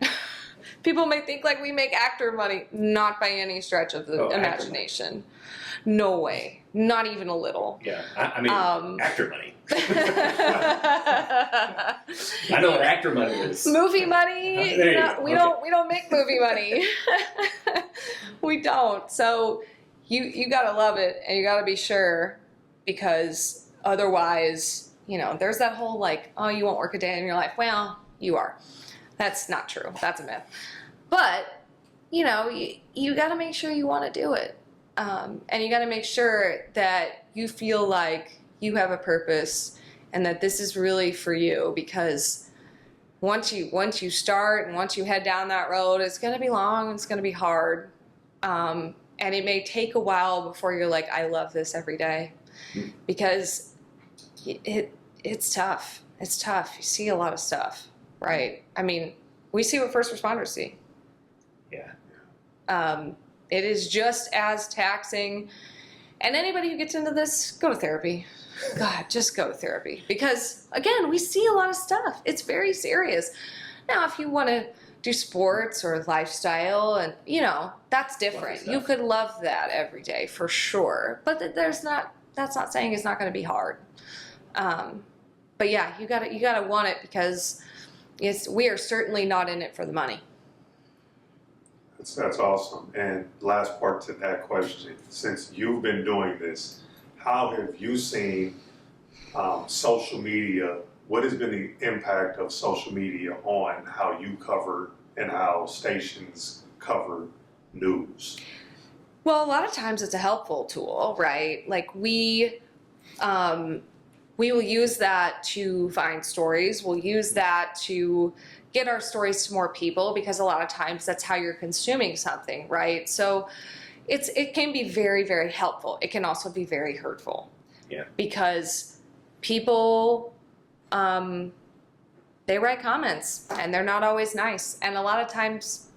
People may think like we make actor money, not by any stretch of the imagination. No way. Not even a little. Yeah, I mean, actor money. I know what actor money is. Movie money. We don't make movie money. We don't. So you gotta love it, and you gotta be sure, because otherwise, there's that whole like, oh, you won't work a day in your life. Well, you are. That's not true. That's a myth. But you gotta make sure you want to do it. And you got to make sure that you feel like you have a purpose, and that this is really for you, because once you start and once you head down that road, it's going to be long, it's going to be hard, and it may take a while before you're like, I love this every day, because it's tough. It's tough. You see a lot of stuff, right? I mean, we see what first responders see. Yeah. It is just as taxing. And anybody who gets into this, go to therapy. God, just go to therapy. Because, again, we see a lot of stuff. It's very serious. Now, if you want to do sports or lifestyle, and, you know, that's different. You could love that every day, for sure. But that's not saying it's not going to be hard. But yeah, you gotta want it, because we are certainly not in it for the money. That's awesome. And last part to that question, since you've been doing this, how have you seen social media? What has been the impact of social media on how you cover and how stations cover news? Well, a lot of times it's a helpful tool, right? Like we will use that to find stories. We'll use that to get our stories to more people, because a lot of times that's how you're consuming something, right? So it can be very, very helpful. It can also be very hurtful. Yeah. Because people, they write comments and they're not always nice. And a lot of times,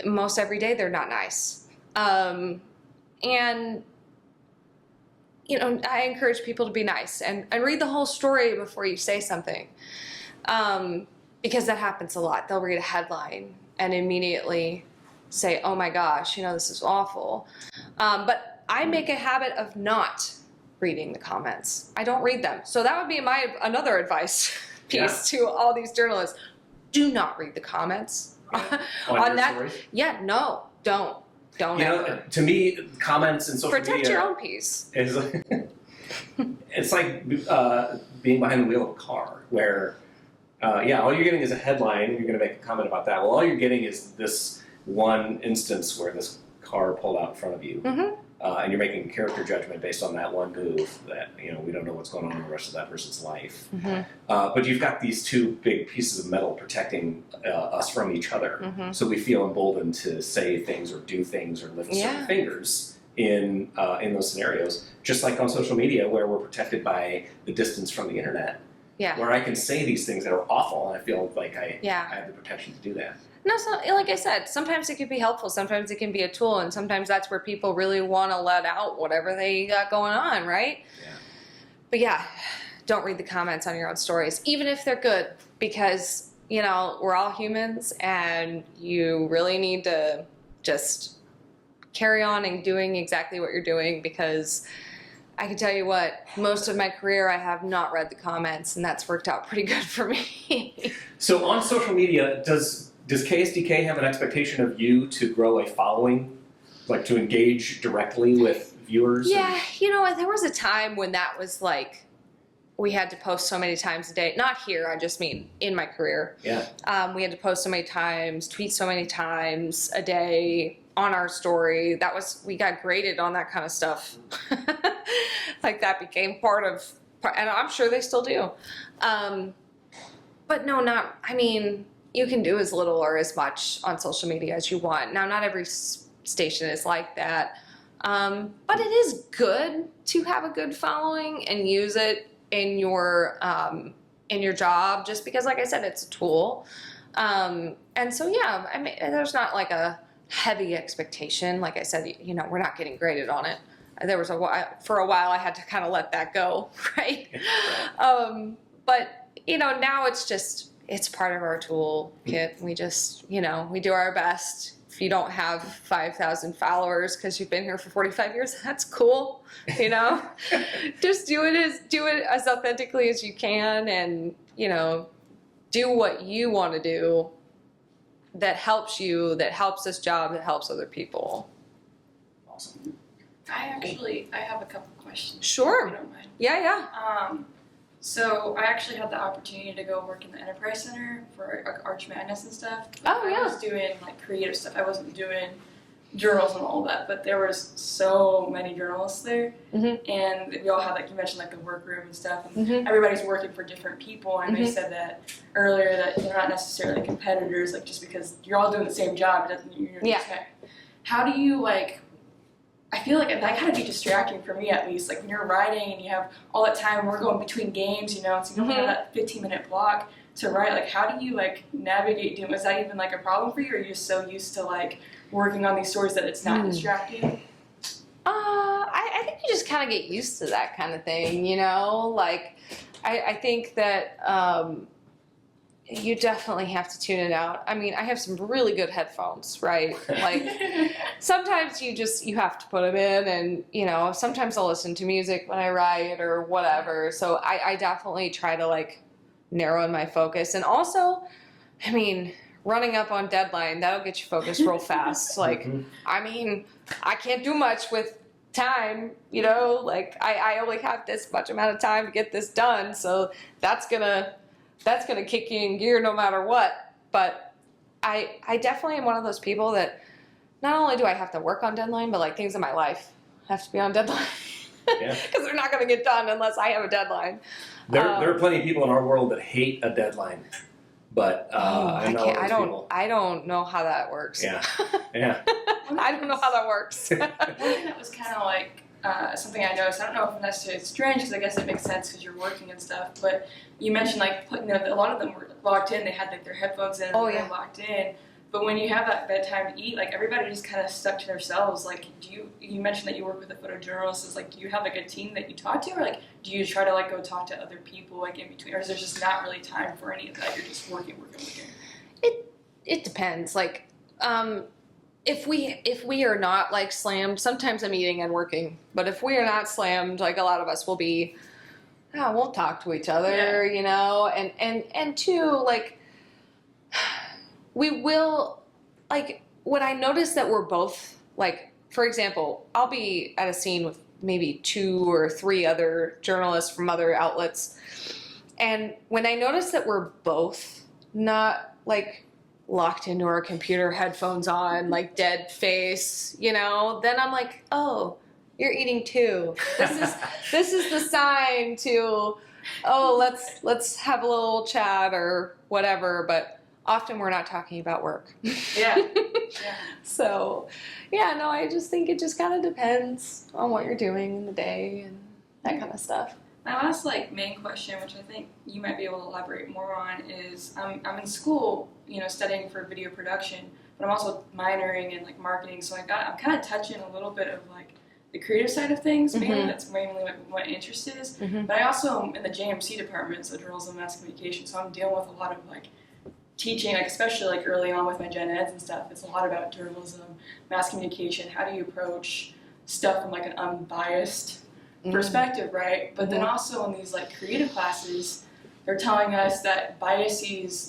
most every day, they're not nice. And you know, I encourage people to be nice and read the whole story before you say something. Because that happens a lot. They'll read a headline and immediately say, oh my gosh, you know, this is awful. But I make a habit of not reading the comments. I don't read them. So that would be another advice piece to all these journalists. Do not read the comments. On that. Stories? Yeah, no, don't. Don't ever. To me, comments and social Protect media your own peace. It's like being behind the wheel of a car, where all you're getting is a headline, and you're going to make a comment about that. Well, all you're getting is this one instance where this car pulled out in front of you, and you're making a character judgment based on that one move. That, you know, we don't know what's going on in the rest of that person's life. But you've got these two big pieces of metal protecting us from each other, so we feel emboldened to say things or do things or lift certain fingers in those scenarios. Just like on social media, where we're protected by the distance from the internet. Yeah. Where I can say these things that are awful, and I feel like I have the protection to do that. No, so, like I said, sometimes it can be helpful, sometimes it can be a tool, and sometimes that's where people really want to let out whatever they got going on, right? Yeah. But yeah, don't read the comments on your own stories, even if they're good, because, you know, we're all humans, and you really need to just carry on and doing exactly what you're doing, because I can tell you what, most of my career I have not read the comments, and that's worked out pretty good for me. So on social media, does KSDK have an expectation of you to grow a following, like to engage directly with viewers? Yeah, you know, there was a time when that was like, we had to post so many times a day. Not here, I just mean in my career. Yeah. We had to post so many times, tweet so many times a day on our story. We got graded on that kind of stuff. Like that became part of, and I'm sure they still do. But no, I mean, you can do as little or as much on social media as you want. Now, not every station is like that. But it is good to have a good following and use it in your job, just because, like I said, it's a tool. And so, yeah, I mean, there's not like a heavy expectation. Like I said, you know, we're not getting graded on it. There was for a while I had to kind of let that go, right? But, you know, now it's part of our toolkit. We just, you know, we do our best. If you don't have 5,000 followers because you've been here for 45 years, that's cool, you know? Just do it as authentically as you can, and, you know, do what you want to do that helps you, that helps this job, that helps other people. Awesome. I have a couple questions. Sure. If you don't mind. Yeah. So I actually had the opportunity to go work in the Enterprise Center for Arch Madness and stuff. Oh, yeah. I was doing like creative stuff. I wasn't doing journals and all that, but there was so many journalists there, and we all had, like you mentioned, like the workroom and stuff, and everybody's working for different people. And they said that earlier, that they're not necessarily competitors, like just because you're all doing the same job, it doesn't mean you're How do you like? I feel like that kind of be distracting for me, at least. Like when you're writing and you have all that time, we're going between games, you know, so you don't have that 15-minute block to write. Like, how do you like navigate doing? Is that even like a problem for you, or are you just so used to like working on these stories that it's not distracting? I think you just kind of get used to that kind of thing, you know? Like, I think that you definitely have to tune it out. I mean, I have some really good headphones, right? Like, sometimes you have to put them in, and, you know, sometimes I'll listen to music when I write or whatever. So I definitely try to, like, narrow in my focus. And also, I mean, running up on deadline, that'll get you focused real fast. Like, I mean, I can't do much with time, you know, like I only have this much amount of time to get this done, so that's gonna kick you in gear no matter what. But I definitely am one of those people that not only do I have to work on deadline, but like things in my life have to be on deadline because they're not gonna get done unless I have a deadline. There are plenty of people in our world that hate a deadline, but I don't know how that works. Yeah. I don't know how that works. One thing that was kind of like something I noticed. I don't know if necessarily it's strange because I guess it makes sense because you're working and stuff. But you mentioned like a lot of them were locked in. They had like their headphones in and they were locked in. But when you have that bedtime to eat, like everybody just kind of stuck to themselves. Like, you mentioned that you work with a photojournalist. Is like, do you have like a team that you talk to, or like do you try to like go talk to other people like in between, or is there just not really time for any of that? You're just working. It depends. Like, if we are not like slammed, sometimes I'm eating and working. But if we are not slammed, like a lot of us will be, we'll talk to each other, you know, and two, like, we will, like, when I notice that we're both, like, for example, I'll be at a scene with maybe 2 or 3 other journalists from other outlets, and when I notice that we're both not, like, locked into our computer, headphones on, like, dead face, you know, then I'm like, oh, you're eating too. This is the sign to, let's have a little chat or whatever, but often we're not talking about work. Yeah. So, no, I just think it just kind of depends on what you're doing in the day and that kind of stuff. My last like main question, which I think you might be able to elaborate more on, is I'm in school, you know, studying for video production, but I'm also minoring in like marketing. So I'm kind of touching a little bit of like the creative side of things. Mainly that's mainly what my interest is. But I also am in the JMC department, so journalism and mass communication. So I'm dealing with a lot of like teaching, like especially like early on with my gen eds and stuff. It's a lot about journalism, mass communication. How do you approach stuff from like an unbiased perspective, right? But then also in these like creative classes, they're telling us that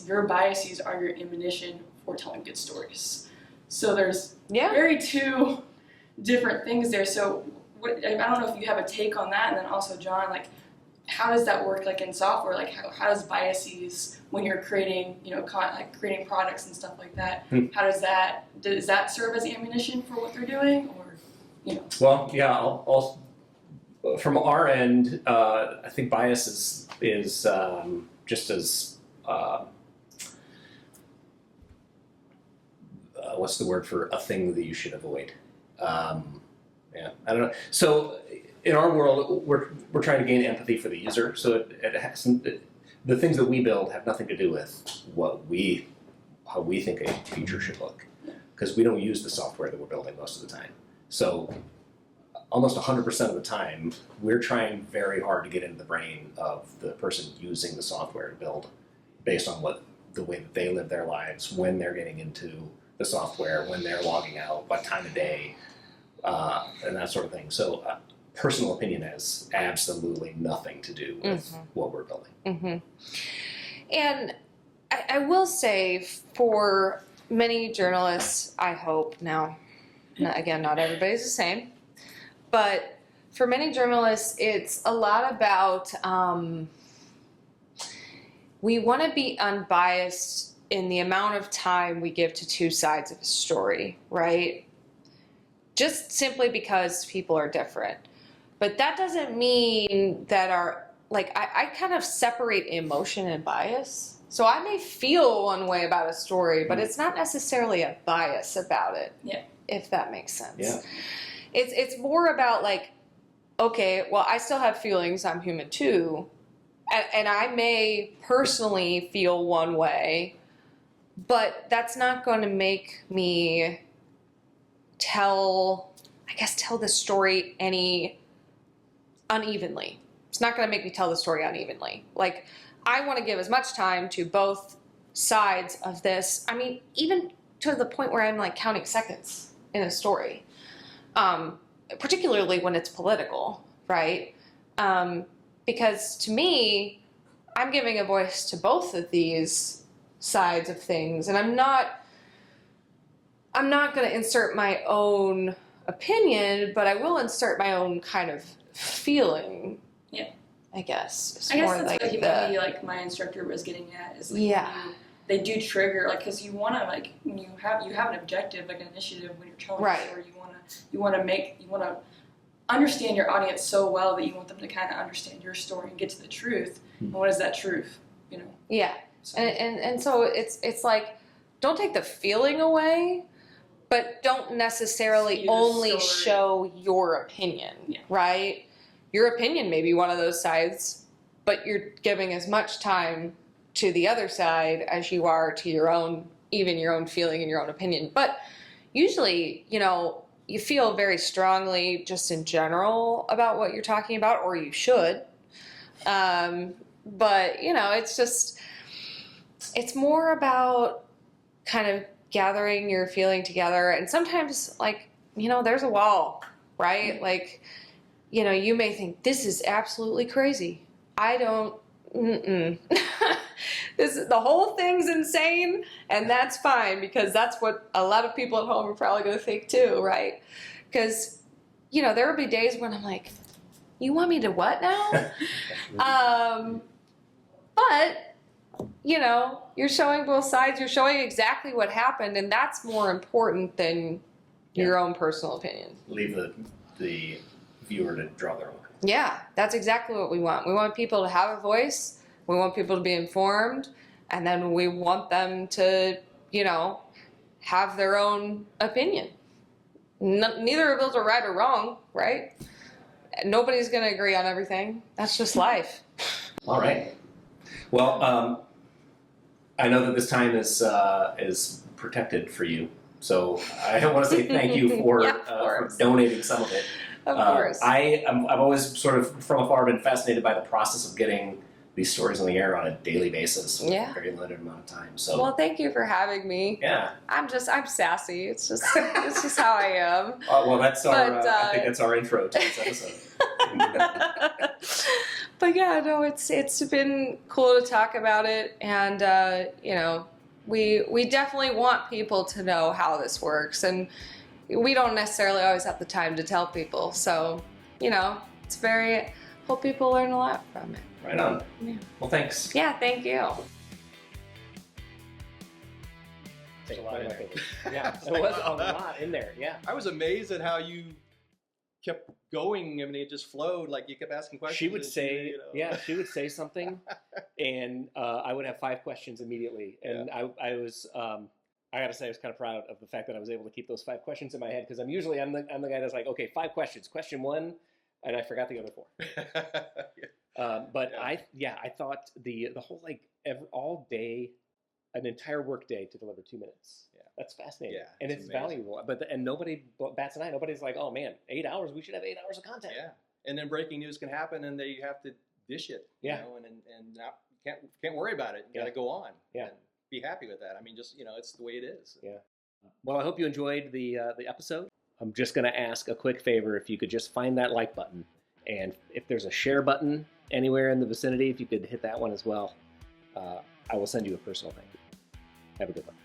your biases are your ammunition for telling good stories. So there's very 2 different things there. So I don't know if you have a take on that, and then also John, like, how does that work like in software? Like how does biases when you're creating, you know, like creating products and stuff like that, how does that serve as ammunition for what they're doing, or, you know? Well, yeah, I'll from our end, I think bias is just as what's the word for a thing that you should avoid? I don't know. So in our world, we're trying to gain empathy for the user. So the things that we build have nothing to do with how we think a feature should look, because we don't use the software that we're building most of the time. So almost 100% of the time, we're trying very hard to get into the brain of the person using the software to build, based on the way that they live their lives, when they're getting into the software, when they're logging out, what time of day, and that sort of thing. So personal opinion has absolutely nothing to do with what we're building. And I will say, for many journalists, I hope, now, again, not everybody's the same, but for many journalists, it's a lot about, we want to be unbiased in the amount of time we give to 2 sides of a story, right? Just simply because people are different. But that doesn't mean that I kind of separate emotion and bias. So I may feel one way about a story, but it's not necessarily a bias about it. Yeah. If that makes sense. Yeah. It's more about like, okay, well, I still have feelings. I'm human too. And I may personally feel one way, but that's not going to make me tell the story any unevenly. It's not going to make me tell the story unevenly. Like, I want to give as much time to both sides of this. I mean, even to the point where I'm like counting seconds in a story, particularly when it's political, right? Because to me, I'm giving a voice to both of these sides of things, and I'm not going to insert my own opinion, but I will insert my own kind of feeling. Yeah. I guess. I guess more that's like what he maybe like my instructor was getting at is like they do trigger like because you want to like when you have an objective like an initiative when you're telling a story you want to understand your audience so well that you want them to kind of understand your story and get to the truth. And what is that truth? You know. Yeah. So. And so it's like don't take the feeling away. But don't necessarily only show your opinion, right? Your opinion may be one of those sides, but you're giving as much time to the other side as you are to your own feeling and your own opinion. But usually, you know, you feel very strongly just in general about what you're talking about, or you should. But, you know, it's more about kind of gathering your feeling together. And sometimes, like, you know, there's a wall, right? Like, you know, you may think this is absolutely crazy. I don't, the whole thing's insane, and that's fine because that's what a lot of people at home are probably going to think too, right? Because, you know, there will be days when I'm like, you want me to what now? But, you know, you're showing both sides. You're showing exactly what happened, and that's more important than your own personal opinion. Leave the viewer to draw their own. Yeah, that's exactly what we want. We want people to have a voice. We want people to be informed, and then we want them to, you know, have their own opinion. Neither of those are right or wrong, right? Nobody's going to agree on everything. That's just life. All right. Well, I know that this time is protected for you, so I want to say thank you for donating some of it. Of course. I've always sort of from afar been fascinated by the process of getting these stories on the air on a daily basis with a very limited amount of time. So, well, thank you for having me. Yeah. I'm sassy. It's just how I am. Well, that's I think that's our intro to this episode. But yeah, no, it's been cool to talk about it, and you know, we definitely want people to know how this works, and we don't necessarily always have the time to tell people. So, you know, hope people learn a lot from it. Right on. Yeah. Well, thanks. Yeah, thank you. There's a lot in there. Yeah, there was a lot in there. Yeah. I was amazed at how you kept going. I mean, it just flowed. Like you kept asking questions. She would say, she would say something, and I would have 5 questions immediately. And I was, I got to say, I was kind of proud of the fact that I was able to keep those 5 questions in my head because I'm the guy that's like, okay, 5 questions. Question 1, and I forgot the other 4. But I thought the whole all day, an entire work day to deliver 2 minutes. Yeah, that's fascinating. Yeah, and it's valuable. And nobody bats an eye. Nobody's like, oh man, 8 hours. We should have 8 hours of content. Yeah, and then breaking news can happen, and they have to dish it. Yeah, you know, and not, can't worry about it. You got to go on. Yeah, and be happy with that. I mean, just it's the way it is. Yeah. Well, I hope you enjoyed the episode. I'm just going to ask a quick favor. If you could just find that like button, and if there's a share button anywhere in the vicinity, if you could hit that one as well, I will send you a personal thank you. Have a good one.